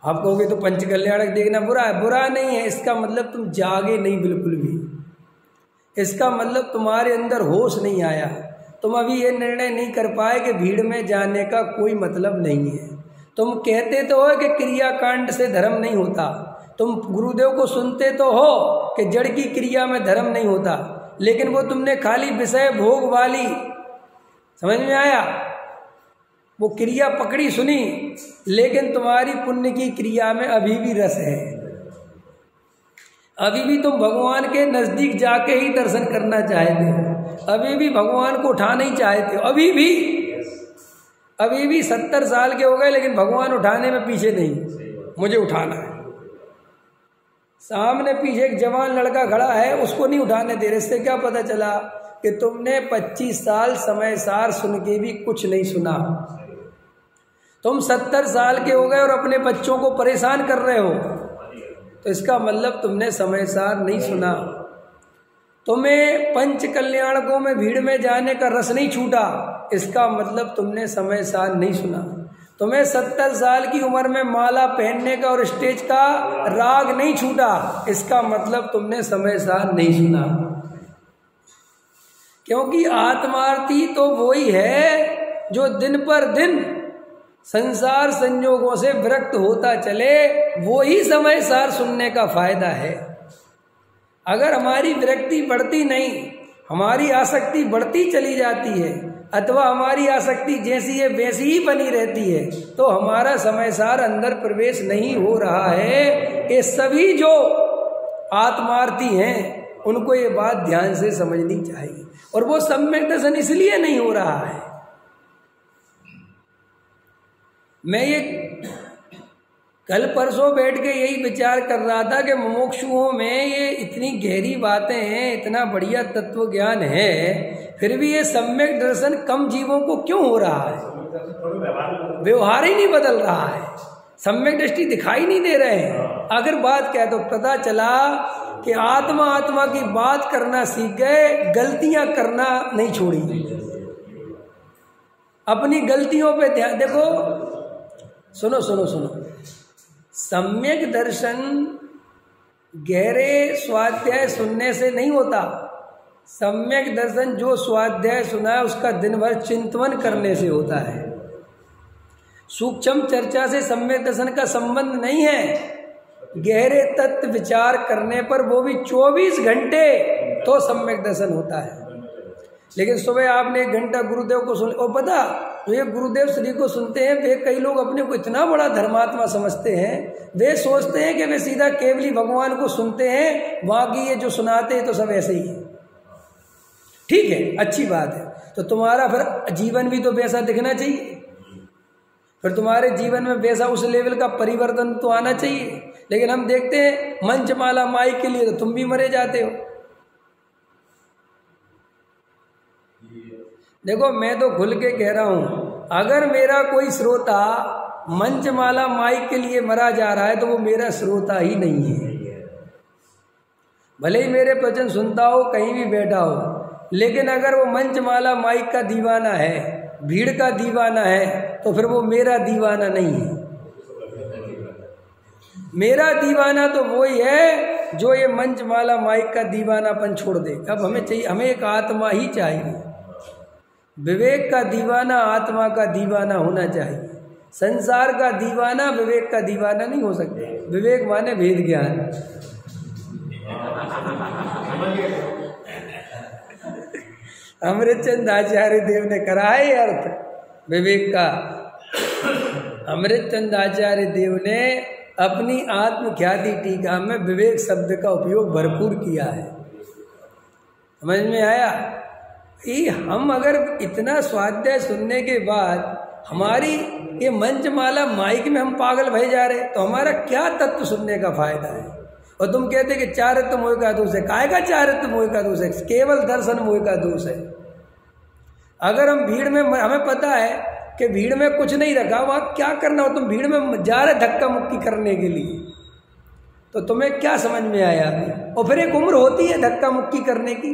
आप कहोगे तो पंचकल्याणक देखना बुरा है, बुरा नहीं है, इसका मतलब तुम जागे नहीं बिल्कुल भी, इसका मतलब तुम्हारे अंदर होश नहीं आया, तुम अभी ये निर्णय नहीं कर पाए कि भीड़ में जाने का कोई मतलब नहीं है। तुम कहते तो हो कि क्रियाकांड से धर्म नहीं होता, तुम गुरुदेव को सुनते तो हो कि जड़ की क्रिया में धर्म नहीं होता, लेकिन वो तुमने खाली विषय भोग वाली, समझ में आया, वो क्रिया पकड़ी सुनी, लेकिन तुम्हारी पुण्य की क्रिया में अभी भी रस है। अभी भी तुम भगवान के नजदीक जाके ही दर्शन करना चाहते हो, अभी भी भगवान को उठा नहीं चाहते हो, अभी भी 70 साल के हो गए लेकिन भगवान उठाने में पीछे नहीं, मुझे उठाना है। सामने पीछे एक जवान लड़का खड़ा है, उसको नहीं उठाने दे रहे। इससे क्या पता चला कि तुमने 25 साल समय सार सुन के भी कुछ नहीं सुना। तुम 70 साल के हो गए और अपने बच्चों को परेशान कर रहे हो, तो इसका मतलब तुमने समय सार नहीं सुना। तुम्हें पंच कल्याणकों में भीड़ में जाने का रस नहीं छूटा, इसका मतलब तुमने समय सार नहीं सुना। तुम्हें 70 साल की उम्र में माला पहनने का और स्टेज का राग नहीं छूटा, इसका मतलब तुमने समय सार नहीं सुना। क्योंकि आत्मार्थी तो वही है जो दिन पर दिन संसार संयोगों से विरक्त होता चले, वो ही समय सार सुनने का फायदा है। अगर हमारी विरक्ति बढ़ती नहीं, हमारी आसक्ति बढ़ती चली जाती है, अथवा हमारी आसक्ति जैसी है वैसी ही बनी रहती है, तो हमारा समय सार अंदर प्रवेश नहीं हो रहा है। ये सभी जो आत्मार्थी हैं उनको ये बात ध्यान से समझनी चाहिए, और वो सम्यक दर्शन इसलिए नहीं हो रहा है। मैं ये कल परसों बैठ के यही विचार कर रहा था कि मुमुक्षुओं में ये इतनी गहरी बातें हैं, इतना बढ़िया तत्व ज्ञान है, फिर भी ये सम्यक दर्शन कम जीवों को क्यों हो रहा है? व्यवहार ही नहीं बदल रहा है, सम्यक दृष्टि दिखाई नहीं दे रहे हैं। अगर बात क्या तो पता चला कि आत्मा की बात करना सीख गए, गलतियां करना नहीं छोड़ी। अपनी गलतियों पे ध्यान, देखो सुनो, सम्यक दर्शन गहरे स्वाध्याय सुनने से नहीं होता। सम्यक दर्शन जो स्वाध्याय सुना है उसका दिन भर चिंतन करने से होता है। सूक्ष्म चर्चा से सम्यक दर्शन का संबंध नहीं है। गहरे तत्व विचार करने पर, वो भी 24 घंटे, तो सम्यक दर्शन होता है। लेकिन सुबह आपने 1 घंटा गुरुदेव को सुन, और पता जो ये गुरुदेव श्री को सुनते हैं वे कई लोग अपने को इतना बड़ा धर्मात्मा समझते हैं, वे सोचते हैं कि वे सीधा केवली भगवान को सुनते हैं, बाकी ये जो सुनाते हैं तो सब ऐसे ही है। ठीक है, अच्छी बात है, तो तुम्हारा फिर जीवन भी तो वैसा दिखना चाहिए, फिर तुम्हारे जीवन में वैसा उस लेवल का परिवर्तन तो आना चाहिए। लेकिन हम देखते हैं मंचमाला माई के लिए तो तुम भी मरे जाते हो। देखो मैं तो खुल के कह रहा हूं, अगर मेरा कोई श्रोता मंचमाला माई के लिए मरा जा रहा है तो वो मेरा श्रोता ही नहीं है। भले ही मेरे प्रवचन सुनता हो, कहीं भी बैठा हो, लेकिन अगर वो मंचमाला माई का दीवाना है, भीड़ का दीवाना है, तो फिर वो मेरा दीवाना नहीं है। मेरा दीवाना तो वही है जो ये मंचमाला माई का दीवानापन छोड़ दे। अब हमें चाहिए, हमें एक आत्मा ही चाहिए, विवेक का दीवाना आत्मा का दीवाना होना चाहिए। संसार का दीवाना विवेक का दीवाना नहीं हो सकता। विवेक माने भेद ज्ञान। अमृतचंद आचार्य देव ने करा है अर्थ विवेक का। अमृतचंद आचार्य देव ने अपनी आत्म ख्याति टीका में विवेक शब्द का उपयोग भरपूर किया है। समझ में आया? ये हम अगर इतना स्वाध्याय सुनने के बाद हमारी ये मंचमाला माइक में हम पागल भय जा रहे, तो हमारा क्या तत्व सुनने का फायदा है? और तुम कहते कि चारित्र मोह का दोष है। काय का चारित्र मोह का दोष है? केवल दर्शन मोह का दोष है। अगर हम भीड़ में, हमें पता है कि भीड़ में कुछ नहीं रखा, वहां क्या करना हो? तुम भीड़ में जा रहे धक्का मुक्की करने के लिए, तो तुम्हें क्या समझ में आया? और फिर एक उम्र होती है धक्का मुक्की करने की।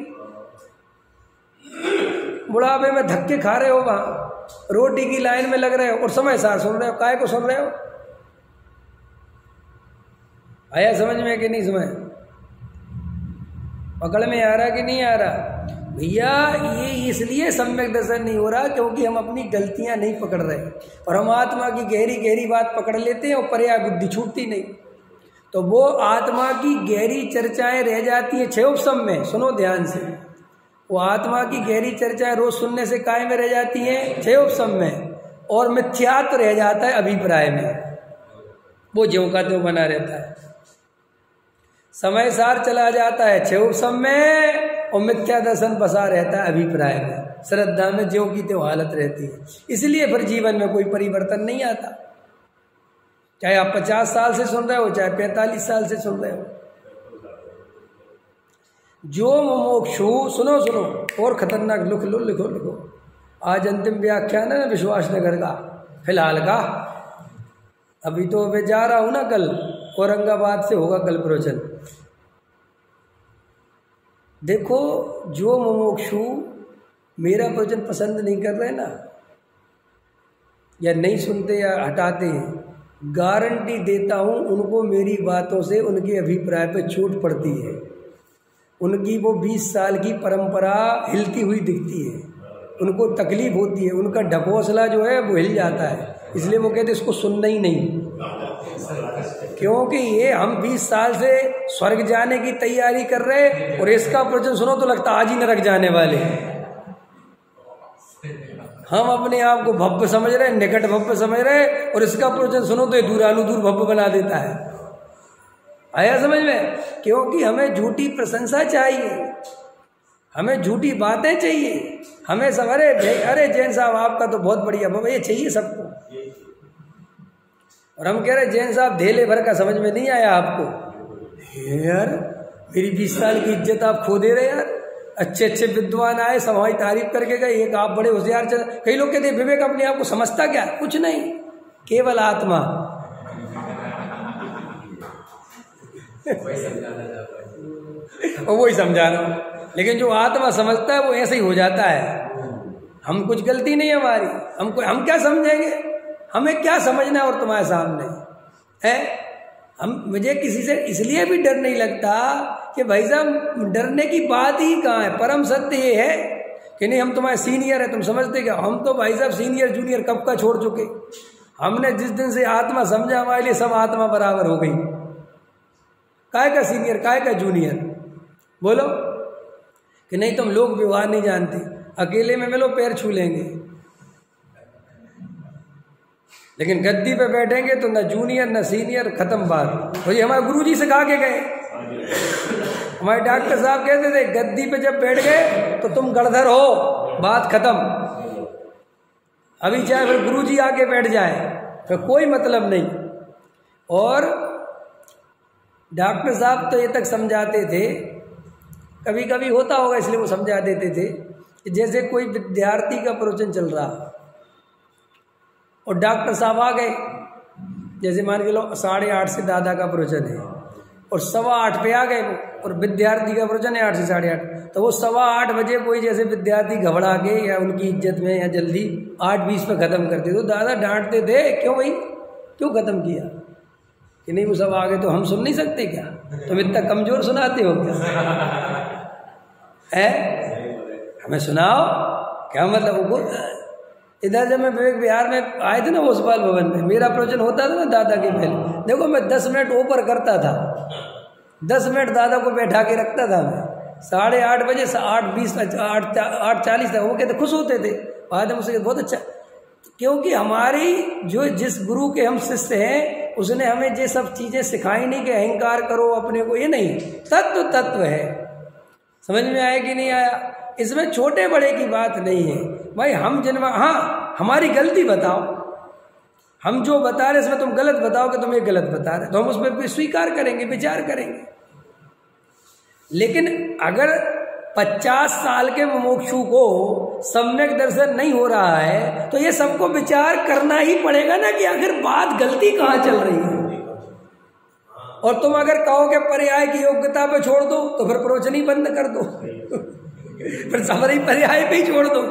बुढ़ापे में धक्के खा रहे हो, वहां रोटी की लाइन में लग रहे हो और समय सार सुन रहे हो। काय को सुन रहे हो? आया समझ में कि नहीं समझ? पकड़ में आ रहा कि नहीं आ रहा? भैया ये इसलिए सम्यक दर्शन नहीं हो रहा क्योंकि हम अपनी गलतियां नहीं पकड़ रहे, और हम आत्मा की गहरी गहरी बात पकड़ लेते हैं और पर्याय बुद्धि छूटती नहीं। तो वो आत्मा की गहरी चर्चाएं रह जाती हैं छह उपसम में। सुनो ध्यान से, वो आत्मा की गहरी चर्चाएं रोज सुनने से काय में रह जाती हैं? छह उपसम में। और मिथ्यात्व रह जाता है अभिप्राय में, वो ज्यों का त्यों बना रहता है। समय सार चला जाता है छह उपसम में, और मिथ्या दर्शन बसा रहता है अभिप्राय में। श्रद्धा में ज्यों की त्यों हालत रहती है। इसलिए फिर जीवन में कोई परिवर्तन नहीं आता, चाहे आप 50 साल से सुन रहे हो, चाहे 45 साल से सुन रहे हो। जो मुमुक्षु, सुनो सुनो, और खतरनाक, लिखो। आज अंतिम व्याख्यान है विश्वास नगर का, फिलहाल का। अभी तो मैं जा रहा हूं ना, कल औरंगाबाद से होगा कल प्रवचन। देखो, जो मुमुक्षु मेरा प्रवचन पसंद नहीं कर रहे ना, या नहीं सुनते या हटाते हैं, गारंटी देता हूं उनको मेरी बातों से उनके अभिप्राय पे चोट पड़ती है। उनकी वो 20 साल की परंपरा हिलती हुई दिखती है, उनको तकलीफ होती है, उनका ढकोसला जो है वो हिल जाता है। इसलिए वो कहते इसको सुनना ही नहीं, क्योंकि ये हम 20 साल से स्वर्ग जाने की तैयारी कर रहे, और इसका प्रवचन सुनो तो लगता आज ही नरक जाने वाले। हम अपने आप को भव्य समझ रहे, निकट भव्य समझ रहे, और इसका प्रवचन सुनो तो ये दूरानुदूर भव्य बना देता है। आया समझ में? क्योंकि हमें झूठी प्रशंसा चाहिए, हमें झूठी बातें चाहिए, हमें सब अरे जैन साहब आपका तो बहुत बढ़िया, बाबा ये चाहिए सबको। और हम कह रहे जैन साहब धेले भर का समझ में नहीं आया आपको? यार मेरी 20 साल की इज्जत आप खो दे रहे यार। अच्छे अच्छे विद्वान आए, सब हमारी तारीफ करके गए, एक आप बड़े होशियार। कई लोग कहते विवेक अपने आप को समझता क्या? कुछ नहीं, केवल आत्मा। वही समझा रहा हूं, लेकिन जो आत्मा समझता है वो ऐसे ही हो जाता है। हम कुछ गलती नहीं हमारी, हम क्या समझेंगे? हमें क्या समझना है? और तुम्हारे सामने है, मुझे किसी से इसलिए भी डर नहीं लगता कि भाई साहब डरने की बात ही कहाँ है। परम सत्य ये है कि नहीं, हम तुम्हारे सीनियर है, तुम समझते क्या? हम तो भाई साहब सीनियर जूनियर कब का छोड़ चुके। हमने जिस दिन से आत्मा समझा, हमारे लिए सब आत्मा बराबर हो गई। काय का सीनियर, काय का जूनियर? बोलो कि नहीं तुम लोग व्यवहार नहीं जानते। अकेले में मिलो पैर छू लेंगे, लेकिन गद्दी पे बैठेंगे तो न जूनियर न सीनियर, खत्म बात। तो ये हमारे गुरुजी सिखा के गए। हमारे डॉक्टर साहब कहते थे गद्दी पे जब बैठ गए तो तुम गड़धर हो, बात खत्म। अभी चाहे फिर गुरुजी आके बैठ जाए फिर कोई मतलब नहीं। और डॉक्टर साहब तो ये तक समझाते थे, कभी कभी होता होगा इसलिए वो समझा देते थे कि जैसे कोई विद्यार्थी का प्रवचन चल रहा और डॉक्टर साहब आ गए, जैसे मान के लो 8:30 से दादा का प्रवचन है और 7:15 पे आ गए वो, और विद्यार्थी का प्रवचन है 8 से 8:30, तो वो 8:15 बजे कोई जैसे विद्यार्थी घबरा के या उनकी इज्जत में या जल्दी 8:20 पे ख़त्म करते तो दादा डांटते थे, क्यों भाई क्यों ख़त्म किया? कि नहीं वो सब आ गए तो हम सुन नहीं सकते क्या? तुम इतना कमज़ोर सुनाते हो क्या? है हमें सुनाओ, क्या मतलब? वो इधर जब मैं विवेक विहार में आए थे ना ओसवाल भवन में, मेरा प्रवचन होता था ना दादा के पहले, देखो मैं 10 मिनट ऊपर करता था, 10 मिनट दादा को बैठा के रखता था मैं, 8:30 बजे 8:20 8:40 तक वो कहते खुश होते थे। बाद में मुझसे बहुत अच्छा, क्योंकि हमारी जो जिस गुरु के हम शिष्य हैं उसने हमें ये सब चीज़ें सिखाई नहीं कि अहंकार करो अपने को, ये नहीं, तत्व है। समझ में आया कि नहीं आया? इसमें छोटे बड़े की बात नहीं है भाई। हम जिनवा हाँ हमारी गलती बताओ, हम जो बता रहे इसमें तुम गलत बताओ कि तुम ये गलत बता रहे, तो हम उसमें भी स्वीकार करेंगे, विचार करेंगे। लेकिन अगर 50 साल के मुमुक्षु को सम्यक दर्शन नहीं हो रहा है तो ये सबको विचार करना ही पड़ेगा ना कि आखिर बात गलती कहाँ चल रही है। और तुम अगर कहो कि पर्याय की योग्यता पे छोड़ दो तो फिर प्रवचन ही बंद कर दो फिर सारी पर्याय पे ही छोड़ दो।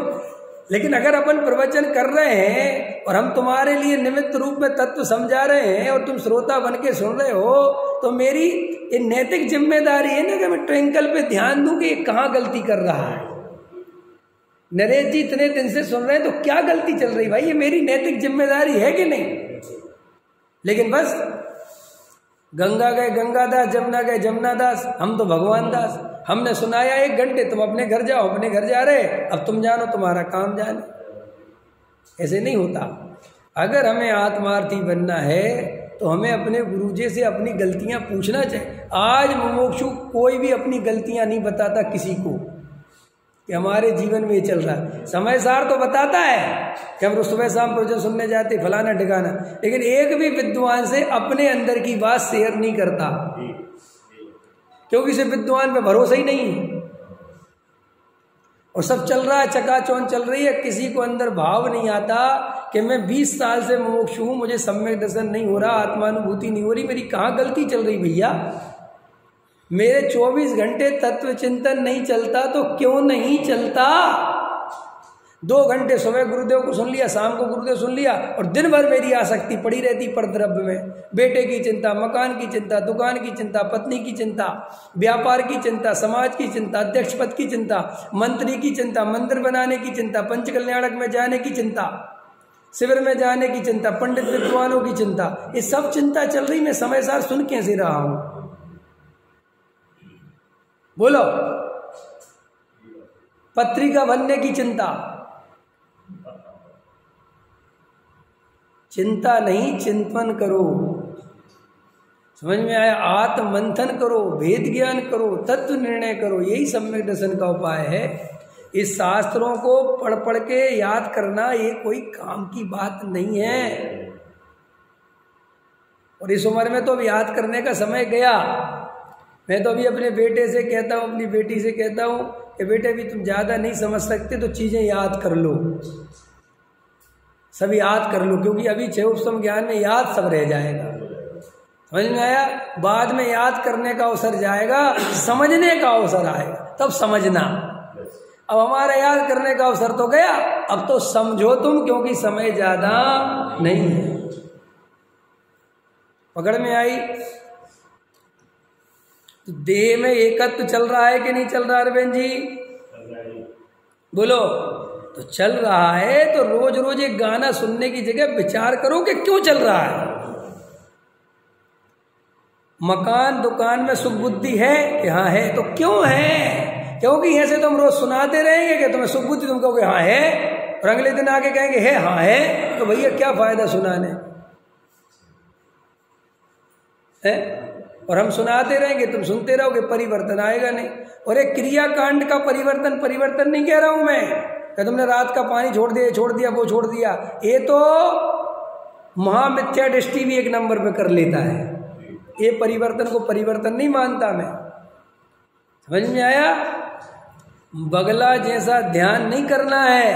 लेकिन अगर अपन प्रवचन कर रहे हैं और हम तुम्हारे लिए निमित्त रूप में तत्व समझा रहे हैं और तुम श्रोता बन के सुन रहे हो, तो मेरी ये नैतिक जिम्मेदारी है ना कि मैं ट्विंकल पे ध्यान दूं कि ये कहाँ गलती कर रहा है। नरेश जी इतने दिन से सुन रहे हैं तो क्या गलती चल रही भाई, ये मेरी नैतिक जिम्मेदारी है कि नहीं? लेकिन बस गंगा गए गंगादास, जमुना गए जमुनादास, हम तो भगवान दास। हमने सुनाया 1 घंटे, तुम अपने घर जाओ, अपने घर जा रहे, अब तुम जानो तुम्हारा काम जाने। ऐसे नहीं होता। अगर हमें आत्मार्थी बनना है तो हमें अपने गुरुजी से अपनी गलतियां पूछना चाहिए। आज मुमुक्षु कोई भी अपनी गलतियां नहीं बताता किसी को कि हमारे जीवन में ये चल रहा है। समय सार तो बताता है कि हम सुबह शाम प्रवचन सुनने जाते फलाना ठिकाना, लेकिन एक भी विद्वान से अपने अंदर की बात शेयर नहीं करता, क्योंकि इसे विद्वान पे भरोसा ही नहीं है। और सब चल रहा है, चकाचौंध चल रही है, किसी को अंदर भाव नहीं आता कि मैं 20 साल से मुमुक्षु हूँ, मुझे सम्यक दर्शन नहीं हो रहा, आत्मानुभूति नहीं हो रही, मेरी कहाँ गलती चल रही भैया? मेरे 24 घंटे तत्व चिंतन नहीं चलता तो क्यों नहीं चलता? 2 घंटे सुबह गुरुदेव को सुन लिया, शाम को गुरुदेव सुन लिया, और दिन भर मेरी आसक्ति पड़ी रहती परद्रव्य में। बेटे की चिंता, मकान की चिंता, दुकान की चिंता, पत्नी की चिंता, व्यापार की चिंता, समाज की चिंता, अध्यक्ष पद की चिंता, मंत्री की चिंता, मंदिर बनाने की चिंता, पंचकल्याणक में जाने की चिंता, शिविर में जाने की चिंता, पंडित विद्वानों की चिंता, ये सब चिंता चल रही। मैं समय सार सुन कैसे रहा हूं? बोलो। पत्रिका बनने की चिंता, चिंता नहीं चिंतन करो। समझ में आया? आत्म मंथन करो, भेद ज्ञान करो, तत्व निर्णय करो, यही सम्यक दर्शन का उपाय है। इस शास्त्रों को पढ़ पढ़ के याद करना ये कोई काम की बात नहीं है। और इस उम्र में तो अब याद करने का समय गया। मैं तो अभी अपने बेटे से कहता हूँ, अपनी बेटी से कहता हूँ कि बेटे भी तुम ज़्यादा नहीं समझ सकते तो चीज़ें याद कर लो, सब याद कर लो, क्योंकि अभी उपसम ज्ञान में याद सब रह जाएगा। समझ में आया? बाद में याद करने का अवसर जाएगा, समझने का अवसर आएगा, तब समझना। अब हमारा याद करने का अवसर तो गया, अब तो समझो तुम, क्योंकि समय ज़्यादा नहीं है। पकड़ में आई? तो देह में एकत्व चल रहा है कि नहीं चल रहा अरविंद जी? बोलो। तो चल रहा है तो रोज रोज एक गाना सुनने की जगह विचार करो कि क्यों चल रहा है। मकान दुकान में सुख बुद्धि है कि हाँ है, तो क्यों है? क्योंकि ऐसे तो हम रोज सुनाते रहेंगे कि तुम्हें सुबुद्धि, तुम कहोगे हाँ है, और अगले दिन आके कहेंगे है हाँ है, तो भैया क्या फायदा सुनाने है? और हम सुनाते रहेंगे, तुम सुनते रहोगे, परिवर्तन आएगा नहीं। और एक क्रियाकांड का परिवर्तन नहीं कह रहा हूं मैं कि तुमने रात का पानी छोड़ दिया वो छोड़ दिया, ये तो महामिथ्या दृष्टि भी एक नंबर पे कर लेता है। ये परिवर्तन को परिवर्तन नहीं मानता मैं। समझ में आया? बगला जैसा ध्यान नहीं करना है।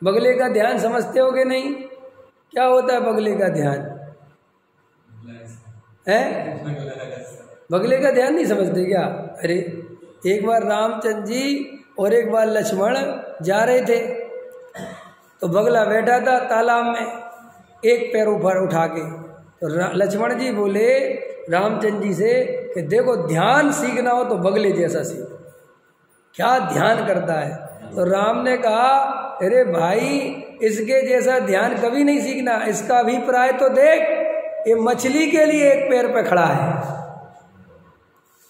बगले का ध्यान समझते होगे नहीं? क्या होता है बगले का ध्यान है? बगले का ध्यान नहीं समझते क्या? अरे एक बार रामचंद्र जी और एक बार लक्ष्मण जा रहे थे, तो बगला बैठा था तालाब में, एक पैर ऊपर उठा के। तो लक्ष्मण जी बोले रामचंद्र जी से कि देखो ध्यान सीखना हो तो बगले जैसा सीखो, क्या ध्यान करता है। तो राम ने कहा अरे भाई इसके जैसा ध्यान कभी नहीं सीखना, इसका अभिप्राय तो देख, ये मछली के लिए एक पैर पे खड़ा है,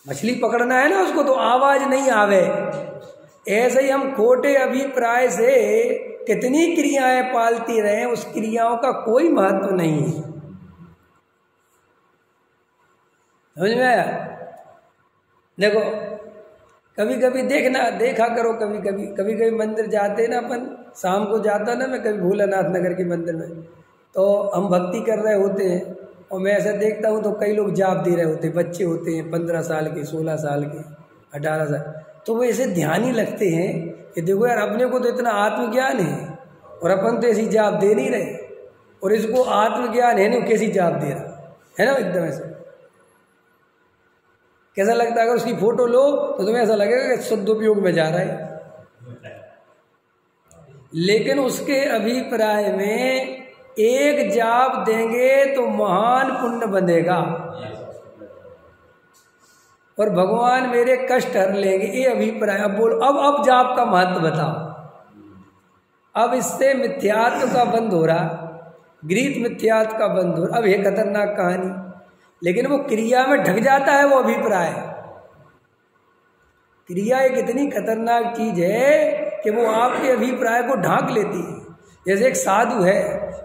मछली पकड़ना है ना उसको, तो आवाज नहीं आवे। ऐसे ही हम खोटे अभिप्राय से कितनी क्रियाएं पालती रहे, उस क्रियाओं का कोई महत्व नहीं है। समझ में आया? देखो कभी कभी देखा करो, कभी मंदिर जाते ना अपन, शाम को जाता ना मैं कभी भोलानाथ नगर के मंदिर में, तो हम भक्ति कर रहे होते हैं और मैं ऐसे देखता हूँ तो कई लोग जाप दे रहे होते, बच्चे होते हैं 15 साल के, 16 साल के, 18 साल, तो वो ऐसे ध्यान ही लगते हैं कि देखो यार अपने को तो इतना आत्मज्ञान है और अपन तो ऐसी जाप दे नहीं रहे, और इसको आत्मज्ञान है नहीं, कैसी जाप दे रहा है ना, एकदम ऐसे कैसा लगता है? अगर उसकी फोटो लो तो तुम्हें ऐसा लगेगा कि सदुपयोग में जा रहा है, लेकिन उसके अभिप्राय में एक जाप देंगे तो महान पुण्य बनेगा और भगवान मेरे कष्ट हर लेंगे, ये अभिप्राय। अब बोलो, अब जाप का महत्व बताओ। अब इससे मिथ्यात्व का बंद हो रहा, गृहीत मिथ्यात्व का बंद हो रहा। अब ये खतरनाक कहानी, लेकिन वो क्रिया में ढक जाता है वो अभिप्राय। क्रिया एक इतनी खतरनाक चीज है कि वो आपके अभिप्राय को ढांक लेती है। जैसे एक साधु है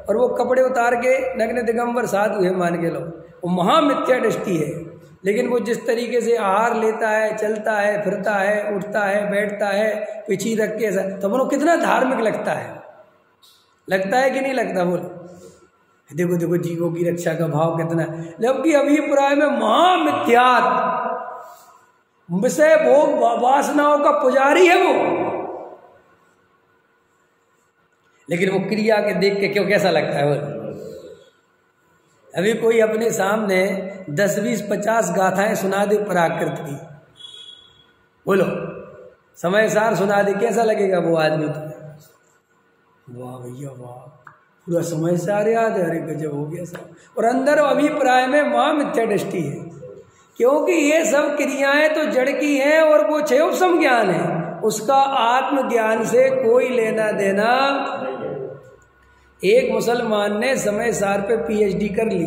और वो कपड़े उतार के नग्न दिगंबर साधु है मान के लो, वो महामिथ्या दृष्टि है, लेकिन वो जिस तरीके से आहार लेता है, चलता है, फिरता है, उठता है, बैठता है, पिछी रख के ऐसा, तो वो कितना धार्मिक लगता है कि नहीं लगता? बोलो देखो देखो जीवों की रक्षा का भाव कितना, जबकि अभिप्राय में महामिथ्यात्व विषय भोग वासनाओं का पुजारी है वो, लेकिन वो क्रिया के देख के क्यों कैसा लगता है? वो अभी कोई अपने सामने 10, 20, 50 गाथाएं सुना दे प्राकृत की, बोलो समय सार सुना दे, कैसा लगेगा वो आदमी? तो वाह भैया वाह, पूरा समय सार याद है, अरे गजब हो गया सब। और अंदर अभिप्राय में महामिथ्या दृष्टि है, क्योंकि ये सब क्रियाएं तो जड़ की हैं और वो क्षयोपम ज्ञान है, उसका आत्मज्ञान से कोई लेना देना। एक मुसलमान ने समय सार पे पीएचडी कर ली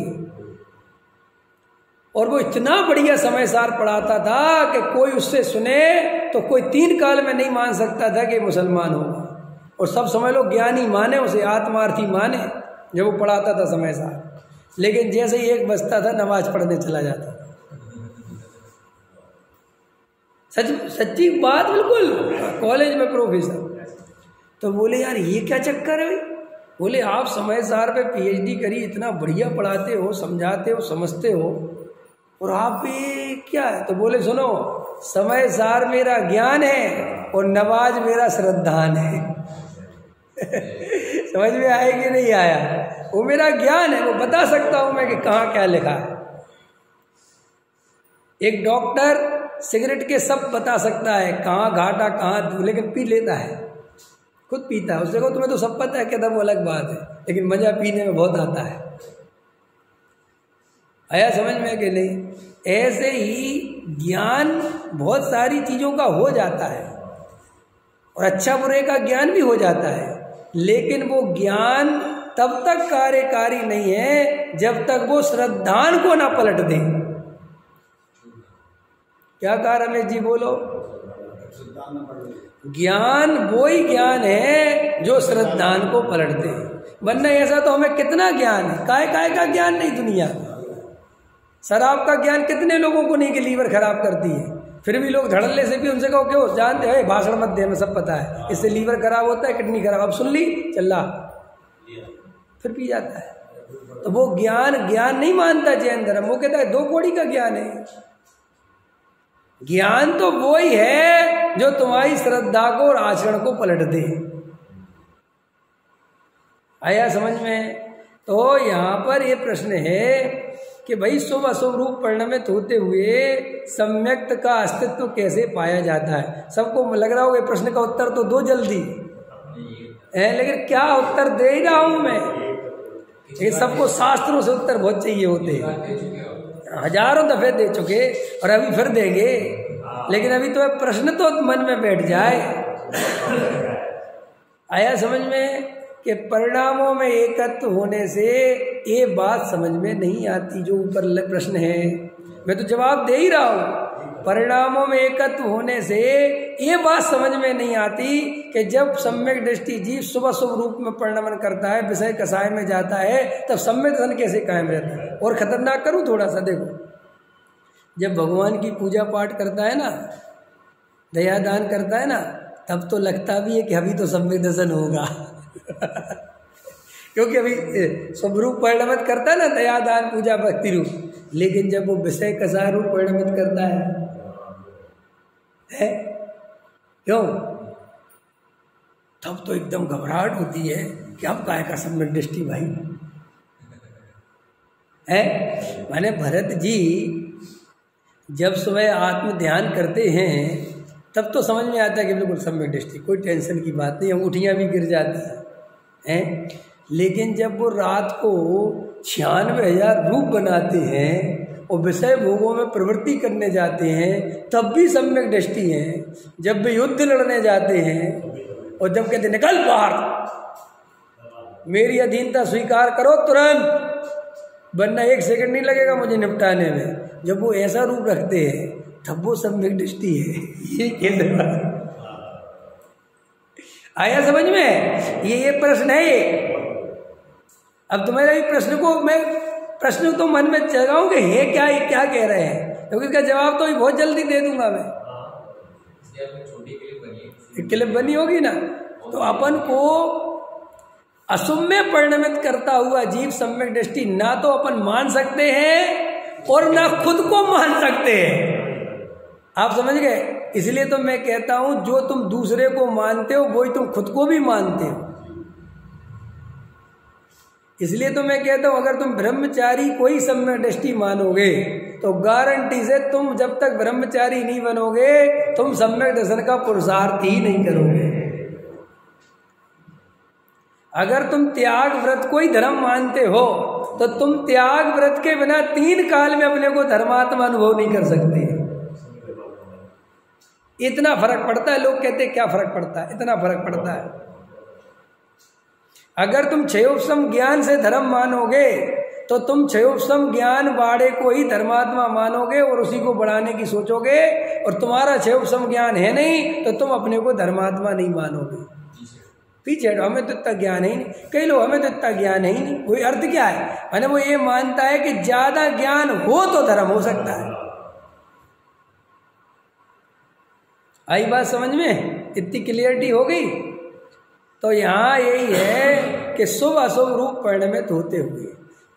और वो इतना बढ़िया समय सार पढ़ाता था कि कोई उससे सुने तो कोई 3 काल में नहीं मान सकता था कि मुसलमान होगा, और सब समझ लो ज्ञानी माने उसे, आत्मार्थी माने जब वो पढ़ाता था समय सार। लेकिन जैसे ही एक बजता था नमाज पढ़ने चला जाता था। सच्ची बात बिल्कुल, कॉलेज में प्रोफेसर। तो बोले यार ये क्या चक्कर है? बोले आप समय सार पे पीएचडी करी, इतना बढ़िया पढ़ाते हो, समझाते हो, समझते हो, और आप ये क्या है? तो बोले सुनो, समय सार मेरा ज्ञान है और नमाज मेरा श्रद्धान है। समझ में आया कि नहीं आया? वो मेरा ज्ञान है, वो बता सकता हूं मैं कि कहाँ क्या लिखा है। एक डॉक्टर सिगरेट के सब बता सकता है, कहाँ घाटा कहाँ, लेकिन पी लेता है, खुद पीता है। उससे को तुम्हें तो सब पता है, कहता वो अलग बात है, लेकिन मजा पीने में बहुत आता है। आया समझ में कि नहीं? ऐसे ही ज्ञान बहुत सारी चीजों का हो जाता है और अच्छा बुरे का ज्ञान भी हो जाता है, लेकिन वो ज्ञान तब तक कार्यकारी नहीं है जब तक वो श्रद्धान को ना पलट दे। क्या कहा रमेश जी? बोलो। ज्ञान वही ज्ञान है जो श्रद्धान को पलट दे, वरना ऐसा तो हमें कितना ज्ञान है, काय काय का ज्ञान नहीं दुनिया का। शराब का ज्ञान कितने लोगों को नहीं कि लीवर खराब करती है, फिर भी लोग धड़ल्ले से भी उनसे कहो क्यों जानते हैं, भाषण मत दे, हमें सब पता है, इससे लीवर खराब होता है, किडनी खराब, अब सुन ली चल फिर पी जाता है। तो वो ज्ञान ज्ञान नहीं मानता जैन धर्म, वो कहता है 2 कौड़ी का ज्ञान है। ज्ञान तो वो ही है जो तुम्हारी श्रद्धा को और आचरण को पलट दे। आया समझ में? तो यहाँ पर ये प्रश्न है कि भाई शुभ अशुभ रूप परिणमित होते हुए सम्यक्त का अस्तित्व कैसे पाया जाता है। सबको लग रहा होगा प्रश्न का उत्तर तो दो जल्दी है, लेकिन क्या उत्तर दे ही रहा हूं मैं। ये सबको शास्त्रों से उत्तर बहुत चाहिए होते हैं, हजारों दफे दे चुके और अभी फिर देंगे, लेकिन अभी तो प्रश्न तो मन में बैठ जाए। आया समझ में कि परिणामों में एकत्व होने से ये बात समझ में नहीं आती जो ऊपर प्रश्न है, मैं तो जवाब दे ही रहा हूं। परिणामों में एकत्व होने से ये बात समझ में नहीं आती कि जब सम्यक दृष्टि जीव शुभ शुभ रूप में परिणमन करता है, विषय कसाय में जाता है, तब सम्यक धन कैसे कायम रहता है। और खतरनाक करूं थोड़ा सा, देखो जब भगवान की पूजा पाठ करता है ना, दया दान करता है ना, तब तो लगता भी है कि अभी तो सम्यक दर्शन होगा क्योंकि अभी स्वरूप परिणमित करता है ना, दया दान पूजा भक्ति रूप, लेकिन जब वो विषय कसाय रूप परिणमित करता है क्यों, तब तो एकदम घबराहट होती है कि अब काय का सम्यक दृष्टि भाई है। माने भरत जी जब सुबह आत्म ध्यान करते हैं तब तो समझ में आता है कि बिल्कुल सम्यक दृष्टि, कोई टेंशन की बात नहीं, अंगूठियां भी गिर जाती हैं। लेकिन जब वो रात को 96,000 रूप बनाते हैं और विषय भोगों में प्रवृत्ति करने जाते हैं, तब भी सम्यक दृष्टि है। जब भी युद्ध लड़ने जाते हैं और जब कहते निकल बाहर, मेरी अधीनता स्वीकार करो तुरंत, वरना 1 सेकंड नहीं लगेगा मुझे निपटाने में, जब वो ऐसा रूप रखते हैं तब वो सम्यक दृष्टि है। ये केंद्र आया समझ में? ये प्रश्न है। अब तुम्हारा ये प्रश्न को मैं प्रश्न तो मन में जगाऊंगे है क्या, ये क्या कह रहे हैं, क्योंकि इसका जवाब तो बहुत जल्दी दे दूंगा मैं। क्लिप बनी होगी ना, तो अपन को अशुभ में परिणमित करता हुआ जीव सम्यक दृष्टि ना तो अपन मान सकते हैं और ना खुद को मान सकते हैं। आप समझ गए? इसलिए तो मैं कहता हूं जो तुम दूसरे को मानते हो वही तुम खुद को भी मानते हो। इसलिए तो मैं कहता हूं अगर तुम ब्रह्मचारी कोई सम्यक दृष्टि मानोगे तो गारंटी से तुम जब तक ब्रह्मचारी नहीं बनोगे तुम सम्यक दर्शन का पुरुषार्थ ही नहीं करोगे। अगर तुम त्याग व्रत कोई धर्म मानते हो तो तुम त्याग व्रत के बिना 3 काल में अपने को धर्मात्मा अनुभव नहीं कर सकते। इतना फर्क पड़ता है। लोग कहते क्या फर्क पड़ता है? इतना फर्क पड़ता है। अगर तुम क्षयोपशम ज्ञान से धर्म मानोगे तो तुम क्षयोपशम ज्ञान बाड़े को ही धर्मात्मा मानोगे और उसी को बढ़ाने की सोचोगे, और तुम्हारा क्षयोपशम ज्ञान है नहीं तो तुम अपने को धर्मात्मा नहीं मानोगे। पीछे हमें तो इतना ज्ञान है ही नहीं, कई लोग हमें तो इतना ज्ञान है ही नहीं। वही अर्थ क्या है? मैंने वो ये मानता है कि ज्यादा ज्ञान हो तो धर्म हो सकता है। आई बात समझ में? इतनी क्लियरिटी हो गई? तो यहाँ यही है कि शुभ अशुभ रूप परिणमित होते हुए,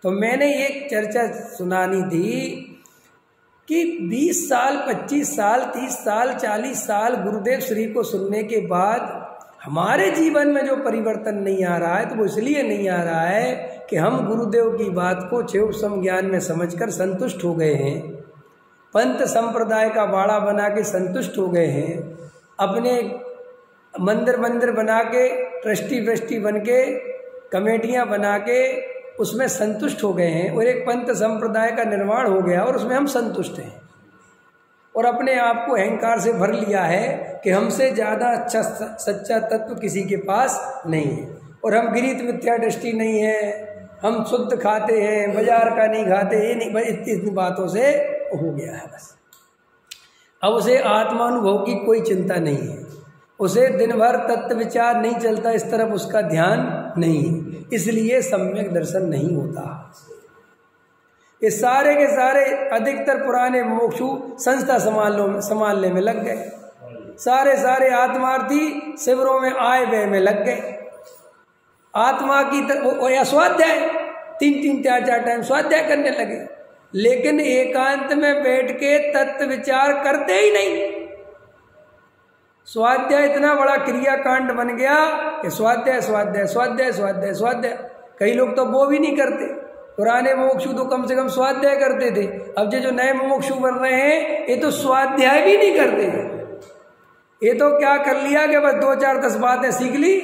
तो मैंने एक चर्चा सुनानी थी कि 20 साल 25 साल 30 साल 40 साल गुरुदेव श्री को सुनने के बाद हमारे जीवन में जो परिवर्तन नहीं आ रहा है, तो वो इसलिए नहीं आ रहा है कि हम गुरुदेव की बात को क्षयोपशम ज्ञान में समझकर संतुष्ट हो गए हैं, पंथ संप्रदाय का बाड़ा बना के संतुष्ट हो गए हैं, अपने मंदिर बना के ट्रस्टी बन के कमेटियां बना के उसमें संतुष्ट हो गए हैं, और एक पंथ संप्रदाय का निर्माण हो गया और उसमें हम संतुष्ट हैं, और अपने आप को अहंकार से भर लिया है कि हमसे ज़्यादा अच्छा सच्चा तत्व किसी के पास नहीं है, और हम गिरीत मिथ्या दृष्टि नहीं है, हम शुद्ध खाते हैं, बाजार का नहीं खाते, ये नहीं, इतनी बातों से हो गया है बस। अब उसे आत्मानुभव की कोई चिंता नहीं है, उसे दिन भर तत्व विचार नहीं चलता, इस तरफ उसका ध्यान नहीं है, इसलिए सम्यक दर्शन नहीं होता। ये सारे के सारे अधिकतर पुराने मोक्षु संस्था संभालने में लग गए, सारे आत्मार्थी शिविरों में आए गए में लग गए। आत्मा की या स्वाध्याय 3-3 4-4 टाइम स्वाध्याय करने लगे, लेकिन एकांत में बैठ के तत्व विचार करते ही नहीं। स्वाध्याय इतना बड़ा क्रियाकांड बन गया कि स्वाध्याय स्वाध्याय स्वाध्याय स्वाध्याय स्वाध्याय। कई लोग तो वो भी नहीं करते। पुराने मोक्षु तो कम से कम स्वाध्याय करते थे, अब जो नए मोक्षु बन रहे हैं ये तो स्वाध्याय भी नहीं करते। ये तो क्या कर लिया कि बस 2-4-10 बातें सीख ली,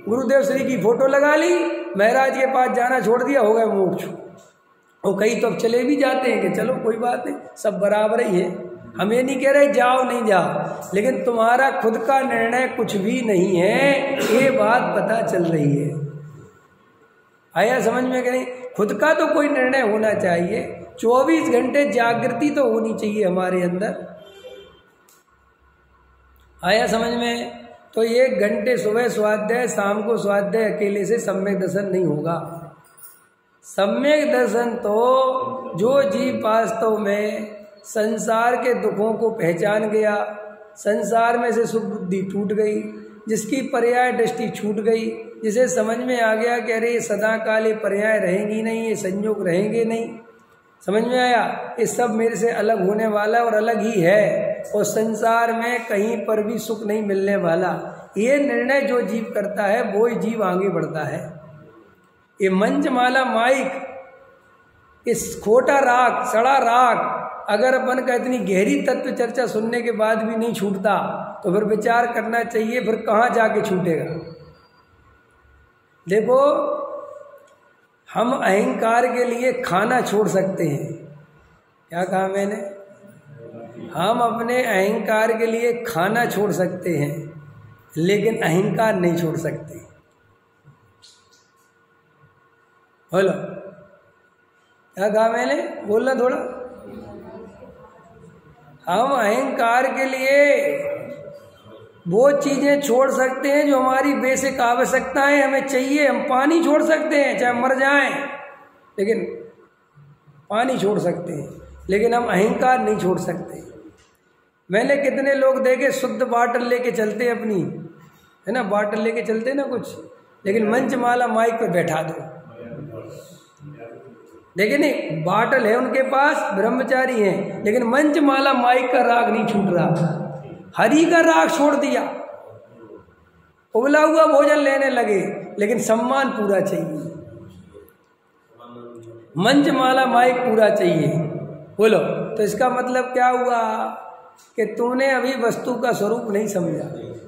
गुरुदेव श्री की फोटो लगा ली, महाराज के पास जाना छोड़ दिया, हो गए मोक्षु। और कई तो अब चले भी जाते हैं कि चलो कोई बात नहीं, सब बराबर ही है। हम ये नहीं कह रहे जाओ नहीं जाओ, लेकिन तुम्हारा खुद का निर्णय कुछ भी नहीं है, ये बात पता चल रही है। आया समझ में कि नहीं? खुद का तो कोई निर्णय होना चाहिए। 24 घंटे जागृति तो होनी चाहिए हमारे अंदर। आया समझ में? तो 1 घंटे सुबह स्वाध्याय, शाम को स्वाध्याय अकेले से सम्यक दर्शन नहीं होगा। सम्यक दर्शन तो जो जीव वास्तव में संसार के दुखों को पहचान गया, संसार में से सुख बुद्धि टूट गई, जिसकी पर्याय दृष्टि छूट गई, जिसे समझ में आ गया कि अरे ये सदा काल ये पर्याय रहेंगी नहीं, ये संयोग रहेंगे नहीं, समझ में आया ये सब मेरे से अलग होने वाला और अलग ही है, और संसार में कहीं पर भी सुख नहीं मिलने वाला, ये निर्णय जो जीव करता है वो ही जीव आगे बढ़ता है। ये मंचमाला माइक, इस खोटा राग, सड़ा राग, अगर अपन का इतनी गहरी तत्व चर्चा सुनने के बाद भी नहीं छूटता तो फिर विचार करना चाहिए फिर कहाँ जाके छूटेगा। देखो, हम अहंकार के लिए खाना छोड़ सकते हैं। क्या कहा मैंने? हम अपने अहंकार के लिए खाना छोड़ सकते हैं, लेकिन अहंकार नहीं छोड़ सकते। बोलो, क्या कहा मैंने? बोलना थोड़ा। हम अहंकार के लिए वो चीज़ें छोड़ सकते हैं जो हमारी बेसिक आवश्यकताएं हमें चाहिए। हम पानी छोड़ सकते हैं चाहे मर जाएं, लेकिन पानी छोड़ सकते हैं, लेकिन हम अहंकार नहीं छोड़ सकते। मैंने कितने लोग देखे शुद्ध बाटल लेके चलते अपनी, है ना, बाटल लेके चलते ना कुछ, लेकिन मंचमाला माइक पे बैठा दो। देखिए नहीं, बाटल है उनके पास, ब्रह्मचारी हैं, लेकिन मंचमाला माइक का राग नहीं छूट रहा, हरि का राग छोड़ दिया। उबला हुआ भोजन लेने लगे, लेकिन सम्मान पूरा चाहिए, मंचमाला माइक पूरा चाहिए। बोलो, तो इसका मतलब क्या हुआ कि तूने अभी वस्तु का स्वरूप नहीं समझा।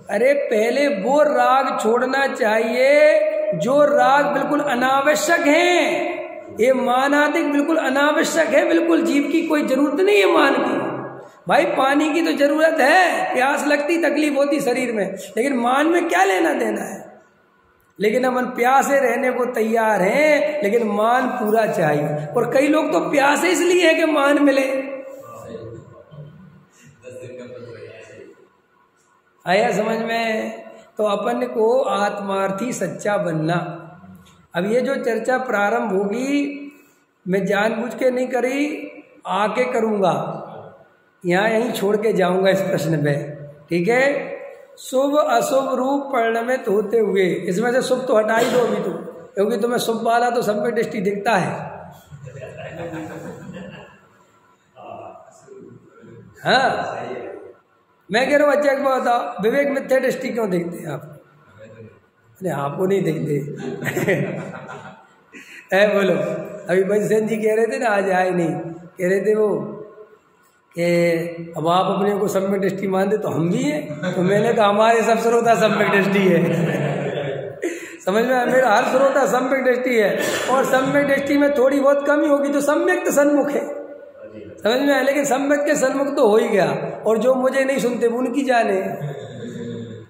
अरे पहले वो राग छोड़ना चाहिए जो राग बिल्कुल अनावश्यक है। ये मानादिक बिल्कुल अनावश्यक है, बिल्कुल जीव की कोई जरूरत नहीं है मान की। भाई पानी की तो जरूरत है, प्यास लगती, तकलीफ होती शरीर में, लेकिन मान में क्या लेना देना है। लेकिन अपन प्यासे रहने को तैयार हैं, लेकिन मान पूरा चाहिए। और कई लोग तो प्यासे इसलिए है कि मान मिले। आया समझ में? तो अपन को आत्मार्थी सच्चा बनना। अब ये जो चर्चा प्रारंभ होगी, मैं जानबूझ के नहीं करी, आके करूँगा, यहाँ यहीं छोड़ के जाऊँगा इस प्रश्न पे, ठीक है। शुभ अशुभ रूप परिणमित होते हुए, इसमें से शुभ तो हटा ही दो अभी तो, क्योंकि तुम्हें शुभ वाला तो सब में दृष्टि दिखता है। हाँ, मैं कह रहा हूँ अच्छा एक बात बताओ, विवेक मिथ्या दृष्टि क्यों देखते हैं आप? अरे आपको नहीं देखते। बोलो, अभी बंसन जी कह रहे थे ना, आज आए नहीं, कह रहे थे वो कि अब आप अपने को सम्यक दृष्टि मानते तो हम भी हैं। तो मैंने कहा हमारे सब श्रोता सम्यक दृष्टि है। समझ में? मेरा हर श्रोता सम्यक दृष्टि है, और सम्यक दृष्टि में थोड़ी बहुत कमी होगी तो सम्यक तो सन्मुख है, समझ में? लेकिन सम्यक के सन्मुख तो हो ही गया, और जो मुझे नहीं सुनते वो उनकी जाने।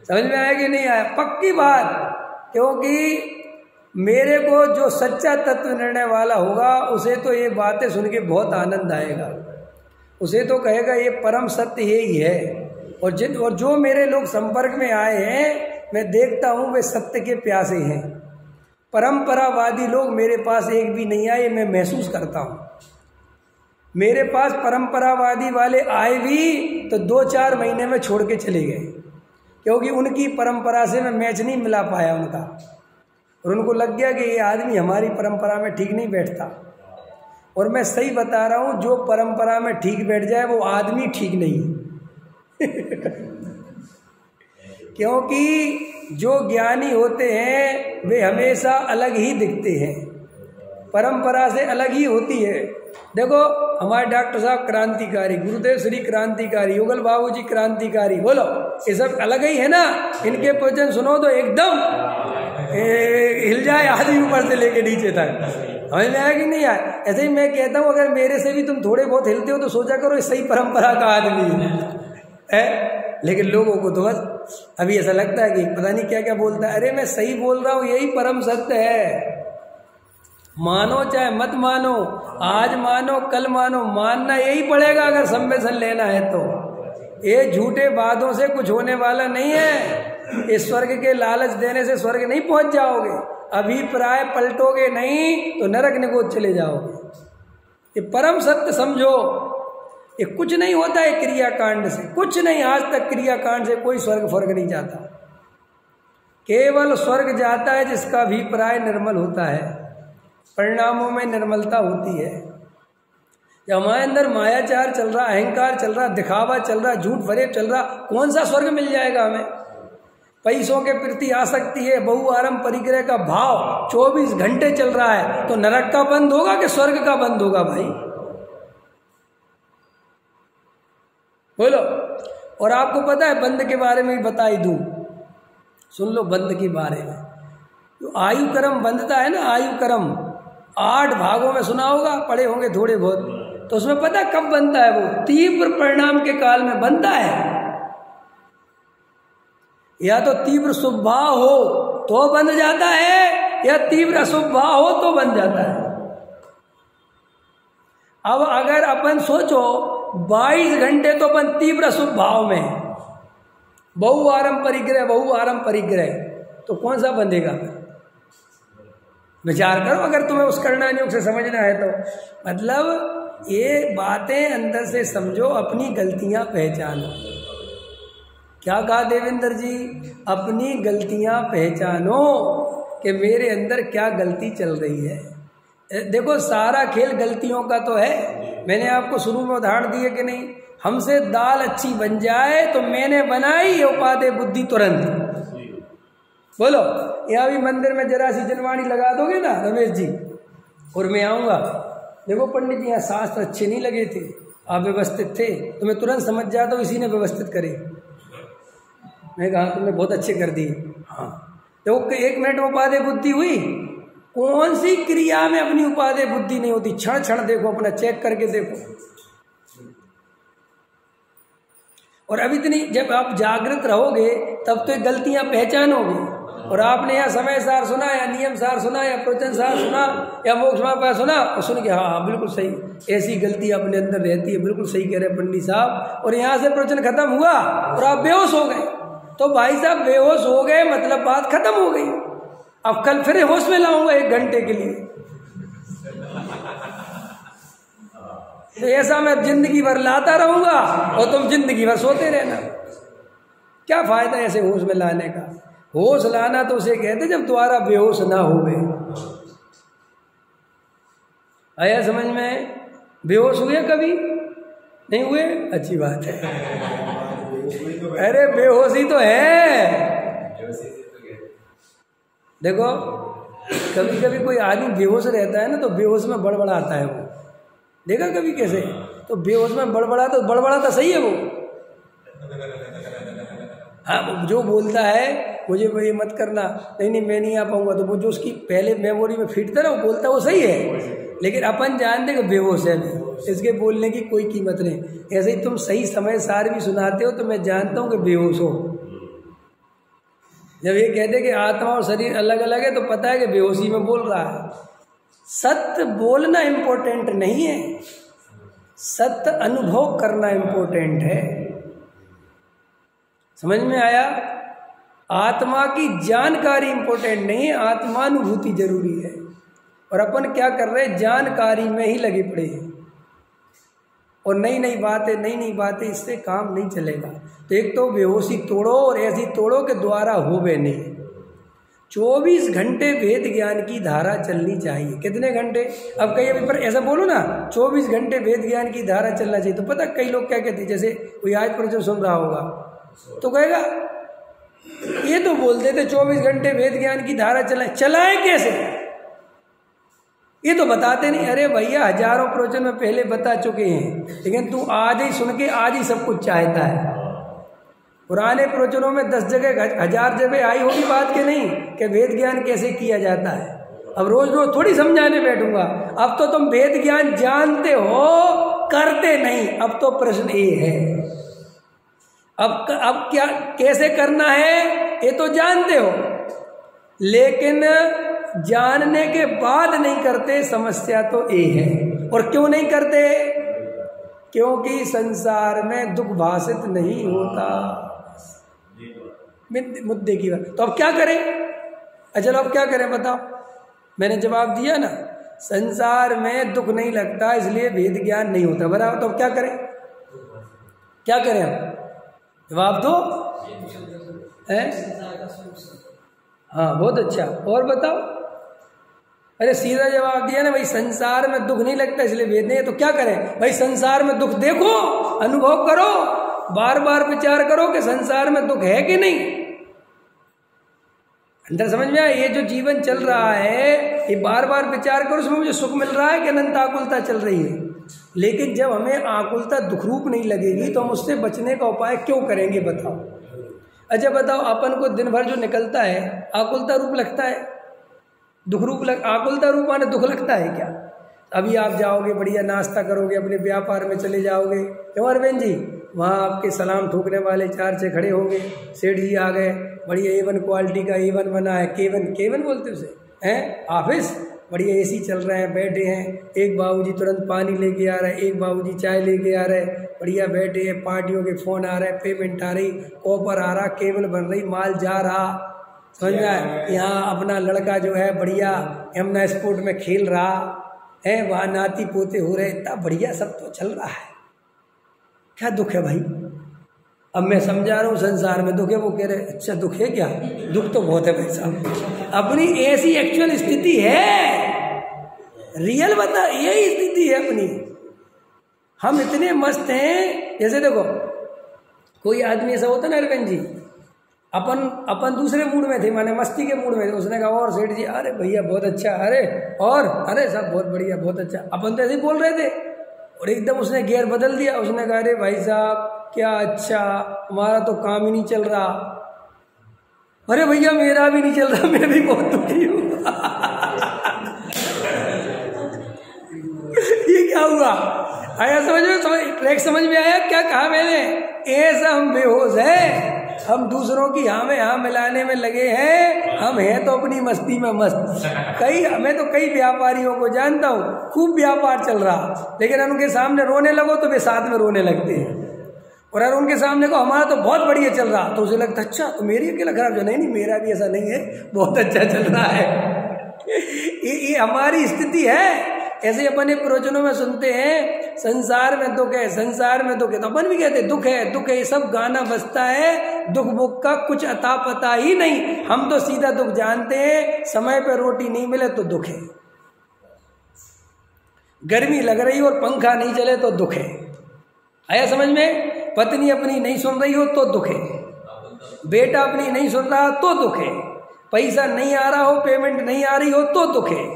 समझ में आया कि नहीं आया? पक्की बात, क्योंकि मेरे को जो सच्चा तत्व निर्णय वाला होगा उसे तो ये बातें सुन के बहुत आनंद आएगा, उसे तो कहेगा ये परम सत्य यही है। और जो मेरे लोग संपर्क में आए हैं, मैं देखता हूँ वे सत्य के प्यासे हैं। परंपरावादी लोग मेरे पास एक भी नहीं आए, मैं महसूस करता हूँ। मेरे पास परंपरावादी वाले आए भी तो 2-4 महीने में छोड़ के चले गए, क्योंकि उनकी परंपरा से मैं मैच नहीं मिला पाया उनका, और उनको लग गया कि ये आदमी हमारी परंपरा में ठीक नहीं बैठता। और मैं सही बता रहा हूँ, जो परंपरा में ठीक बैठ जाए वो आदमी ठीक नहीं क्योंकि जो ज्ञानी होते हैं वे हमेशा अलग ही दिखते हैं, परंपरा से अलग ही होती है। देखो हमारे डॉक्टर साहब क्रांतिकारी, गुरुदेव श्री क्रांतिकारी, युगल बाबू जी क्रांतिकारी, बोलो ये सब अलग ही है ना। इनके प्रवचन सुनो तो एकदम हिल जाए आदमी ऊपर से लेके नीचे तक, समझ में आया कि नहीं आया। ऐसे ही मैं कहता हूँ, अगर मेरे से भी तुम थोड़े बहुत हिलते हो तो सोचा करो ये सही परंपरा का आदमी है। लेकिन लोगों को तो बस अभी ऐसा लगता है कि पता नहीं क्या क्या बोलता है। अरे मैं सही बोल रहा हूँ, यही परम सत्य है। मानो चाहे मत मानो, आज मानो कल मानो, मानना यही पड़ेगा अगर संवेदन लेना है तो। ये झूठे वादों से कुछ होने वाला नहीं है। इस स्वर्ग के लालच देने से स्वर्ग नहीं पहुंच जाओगे, अभिप्राय पलटोगे नहीं तो नरक निगोद चले जाओगे। ये परम सत्य समझो। ये कुछ नहीं होता है क्रियाकांड से, कुछ नहीं। आज तक क्रियाकांड से कोई स्वर्ग फर्क नहीं जाता। केवल स्वर्ग जाता है जिसका अभिप्राय निर्मल होता है, परिणामों में निर्मलता होती है। जब हमारे अंदर मायाचार चल रहा, अहंकार चल रहा, दिखावा चल रहा, झूठ फरेब चल रहा, कौन सा स्वर्ग मिल जाएगा हमें। पैसों के प्रति आसक्ति है, बहुआरंभ परिग्रह का भाव 24 घंटे चल रहा है, तो नरक का बंद होगा कि स्वर्ग का बंद होगा भाई, बोलो। और आपको पता है बंद के बारे में भी बता ही दूं, सुन लो बंद के बारे में। तो आयु क्रम बंधता है ना, आयु क्रम 8 भागों में सुना होगा, पढ़े होंगे थोड़े बहुत। तो उसमें पता कब बनता है वो? तीव्र परिणाम के काल में बनता है। या तो तीव्र शुभ भाव हो तो बंध जाता है, या तीव्र अशुभ भाव हो तो बन जाता है। अब अगर अपन सोचो 22 घंटे तो अपन तीव्र अशुभ भाव में, बहुआरंभ परिग्रह, तो कौन सा बंधेगा? विचार करो अगर तुम्हें उस कर्णानुयोग से समझना है तो। मतलब ये बातें अंदर से समझो, अपनी गलतियां पहचानो। क्या कहा देवेंद्र जी? अपनी गलतियां पहचानो कि मेरे अंदर क्या गलती चल रही है। देखो सारा खेल गलतियों का तो है। मैंने आपको शुरू में उदाहरण दिए कि नहीं, हमसे दाल अच्छी बन जाए तो मैंने बनाई ये उपादेय बुद्धि तुरंत। बोलो, यहाँ भी मंदिर में जरा सी जनवाणी लगा दोगे ना रमेश जी, और मैं आऊँगा, देखो पंडित जी यहाँ शास्त्र अच्छे नहीं लगे थे, आप व्यवस्थित थे, तो मैं तुरंत समझ जाता हूँ इसी ने व्यवस्थित करे। मैं कहा तुमने बहुत अच्छे कर दिए। हाँ, तो 1 मिनट में उपादेय बुद्धि हुई। कौन सी क्रिया में अपनी उपादेय बुद्धि नहीं होती? क्षण क्षण देखो, अपना चेक करके देखो। और अब इतनी जब आप जागृत रहोगे तब तो गलतियां पहचानोगे। और आपने यहाँ समय सार सुना, या नियम सार सुना, या प्रवचन सार सुना, या मोक्ष मार्ग सुना, और सुन के हाँ बिल्कुल सही, ऐसी गलती अपने अंदर रहती है, बिल्कुल सही कह रहे पंडित साहब। और यहाँ से प्रवचन खत्म हुआ और आप बेहोश हो गए, तो भाई साहब बेहोश हो गए मतलब बात खत्म हो गई। अब कल फिर होश में लाऊंगा 1 घंटे के लिए, तो ऐसा मैं जिंदगी भर लाता रहूंगा और तुम जिंदगी भर सोते रहना। क्या फायदा ऐसे होश में लाने का? होश लाना तो उसे कहते जब दोबारा बेहोश ना हो गए। आया समझ में? बेहोश हुए कभी? नहीं हुए? अच्छी बात है। अरे बेहोशी तो है। देखो कभी कभी कोई आदमी बेहोश रहता है ना, तो बेहोश में बड़बड़ाता है वो। देखा कभी कैसे? तो बेहोश में बड़बड़ाता सही है वो। हाँ, जो बोलता है मुझे ये मत करना, नहीं मैं नहीं आ पाऊंगा, तो वो जो उसकी पहले मेमोरी में फिटता ना वो बोलता है वो सही है, लेकिन अपन जानते कि बेहोश है, इसके बोलने की कोई कीमत नहीं। ऐसे ही तुम सही समय सार भी सुनाते हो तो मैं जानता हूँ कि बेहोश हो। जब ये कहते कि आत्मा और शरीर अलग अलग है तो पता है कि बेहोशी में बोल रहा है। सत्य बोलना इम्पोर्टेंट नहीं है, सत्य अनुभव करना इम्पोर्टेंट है। समझ में आया? आत्मा की जानकारी इम्पोर्टेंट नहीं है, आत्मानुभूति जरूरी है। और अपन क्या कर रहे हैं, जानकारी में ही लगे पड़े हैं और नई नई बातें, इससे काम नहीं चलेगा। तो एक तो बेहोशी तोड़ो और ऐसी तोड़ो के द्वारा होवे नहीं। 24 घंटे वेद ज्ञान की धारा चलनी चाहिए। कितने घंटे? अब कई अभी पर ऐसा बोलो ना 24 घंटे वेद ज्ञान की धारा चलना चाहिए, तो पता कई लोग क्या कहते हैं, जैसे कोई आज प्रवचन सुन रहा होगा तो कहेगा ये तो बोलते थे 24 घंटे वेद ज्ञान की धारा चलाए कैसे, ये तो बताते नहीं। अरे भैया हजारों प्रवचन में पहले बता चुके हैं, लेकिन तू आज ही सुन के आज ही सब कुछ चाहता है। पुराने प्रवचनों में 10 जगह 1000 जगह आई होगी बात के नहीं कि वेद ज्ञान कैसे किया जाता है। अब रोज रोज थोड़ी समझाने बैठूंगा। अब तो तुम वेद ज्ञान जानते हो, करते नहीं। अब तो प्रश्न ये है, अब क्या कैसे करना है ये तो जानते हो, लेकिन जानने के बाद नहीं करते, समस्या तो ये है। और क्यों नहीं करते? क्योंकि संसार में दुख भाषित नहीं होता, मुद्दे की बात। तो अब क्या करें? अच्छा अब क्या करें बताओ? मैंने जवाब दिया ना, संसार में दुख नहीं लगता इसलिए वेद ज्ञान नहीं होता, बराबर। तो अब क्या करें? क्या करें? अब जवाब दो है? हाँ बहुत अच्छा। और बताओ? अरे सीधा जवाब दिया ना भाई, संसार में दुख नहीं लगता इसलिए वेद नहीं है। तो क्या करें भाई? संसार में दुख देखो, अनुभव करो, बार बार विचार करो कि संसार में दुख है कि नहीं। अंदर समझ में आया? ये जो जीवन चल रहा है ये बार बार विचार करो, उसमें मुझे सुख मिल रहा है कि अनंत आकुलता चल रही है। लेकिन जब हमें आकुलता दुख रूप नहीं लगेगी तो हम उससे बचने का उपाय क्यों करेंगे बताओ? अच्छा बताओ, अपन को दिन भर जो निकलता है आकुलता रूप लगता है, दुख रूप आकुलता रूप माने दुख लगता है क्या? अभी आप जाओगे बढ़िया नाश्ता करोगे, अपने व्यापार में चले जाओगे, क्यों अरविंद जी? वहाँ आपके सलाम ठोकने वाले 4-6 खड़े होंगे, सेठ जी आ गए, बढ़िया A1 क्वालिटी का A1 बना है, K1 बोलते उसे हैं, ऑफिस बढ़िया AC चल रहे हैं, बैठे हैं। एक बाबूजी तुरंत पानी लेके आ रहे हैं, एक बाबूजी चाय लेके आ रहे हैं, बढ़िया बैठे हैं। पार्टियों के फ़ोन आ रहे हैं, पेमेंट आ रही, कॉपर आ रहा, केबल बन रही, माल जा रहा, समझ में आया? यहाँ अपना लड़का जो है बढ़िया यमुना स्पोर्ट में खेल रहा है, वहाँ नाती पोते हो रहे, इतना बढ़िया सब तो चल रहा है। क्या दुख है भाई? अब मैं समझा रहा हूँ संसार में दुख है, वो कह रहे अच्छा दुख है क्या? दुख तो बहुत है भाई साहब, अपनी ऐसी एक्चुअल स्थिति है, रियल बता, यही स्थिति है अपनी। हम इतने मस्त हैं, जैसे देखो कोई आदमी ऐसा होता ना अरविंद जी, अपन दूसरे मूड में थे, माने मस्ती के मूड में थे, उसने कहा और सेठ जी अरे भैया बहुत अच्छा, अरे और अरे सब बहुत बढ़िया बहुत अच्छा, अपन तो ऐसे ही बोल रहे थे और एकदम उसने गियर बदल दिया। उसने कहा अरे भाई साहब क्या अच्छा, हमारा तो काम ही नहीं चल रहा। अरे भैया मेरा भी नहीं चल रहा, मैं भी बहुत दुखी हूँ। ये क्या हुआ? आया समझ में आया क्या कहा मैंने? ऐसा हम बेहोश है, हम दूसरों की हाँ मिलाने में लगे हैं, हम हैं तो अपनी मस्ती में मस्त। मैं तो कई व्यापारियों को जानता हूँ, खूब व्यापार चल रहा, लेकिन उनके सामने रोने लगो तो वे साथ में रोने लगते हैं। और अगर उनके सामने को हमारा तो बहुत बढ़िया चल रहा तो उसे लगता अच्छा तो मेरी अकेला खराब चल, नहीं मेरा भी ऐसा नहीं है, बहुत अच्छा चल रहा है। ये हमारी स्थिति है। ऐसे अपन एक प्रवचनों में सुनते हैं संसार में दुख है, संसार में दुख है, तो अपन भी कहते हैं दुख है, ये सब गाना बजता है, दुख बुख का कुछ अता पता ही नहीं। हम तो सीधा दुख जानते हैं, समय पर रोटी नहीं मिले तो दुख है, गर्मी लग रही और पंखा नहीं चले तो दुख है। आया समझ में? पत्नी अपनी नहीं सुन रही हो तो दुख है, बेटा अपनी नहीं सुन रहा तो दुख है, पैसा नहीं आ रहा हो, पेमेंट नहीं आ रही हो तो दुख है,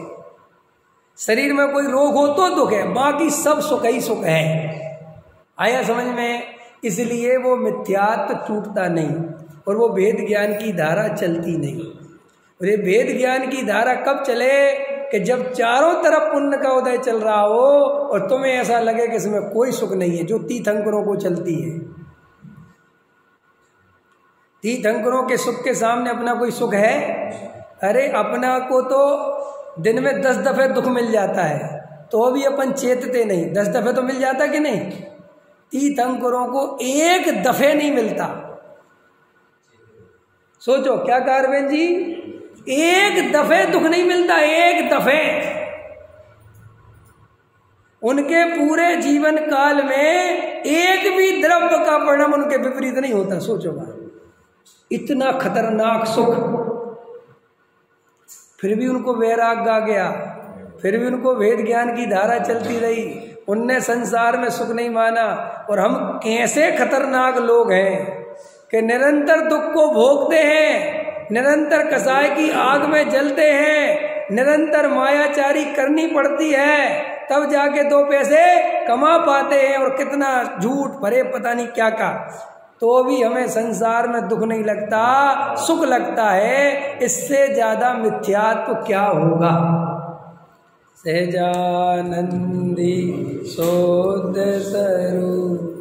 शरीर में कोई रोग हो तो दुख है, बाकी सब सुख ही सुख है। आया समझ में? इसलिए वो मिथ्यात्व टूटता नहीं और वो वेद ज्ञान की धारा चलती नहीं। और ये वेद ज्ञान की धारा कब चले कि जब चारों तरफ पुण्य का उदय चल रहा हो और तुम्हें ऐसा लगे कि इसमें कोई सुख नहीं है, जो तीर्थंकरों को चलती है। तीर्थंकरों के सुख के सामने अपना कोई सुख है? अरे अपना को तो दिन में 10 दफे दुख मिल जाता है, तो भी अपन चेतते नहीं। 10 दफे तो मिल जाता कि नहीं? तीर्थंकरों को एक दफे नहीं मिलता। सोचो क्या कहा अरविंद जी, एक दफे दुख नहीं मिलता, एक दफे। उनके पूरे जीवन काल में एक भी द्रव्य का परिणाम उनके विपरीत नहीं होता। सोचो बात, इतना खतरनाक सुख, फिर भी उनको वैराग्य आ गया, फिर भी उनको वेद ज्ञान की धारा चलती रही, उनने संसार में सुख नहीं माना। और हम कैसे खतरनाक लोग हैं कि निरंतर दुख को भोगते हैं, निरंतर कसाय की आग में जलते हैं, निरंतर मायाचारी करनी पड़ती है, तब जाके 2 पैसे कमा पाते हैं, और कितना झूठ भरे पता नहीं क्या का, तो भी हमें संसार में दुख नहीं लगता, सुख लगता है। इससे ज्यादा मिथ्यात्व क्या होगा? सहजानंदी शोध स्वरूप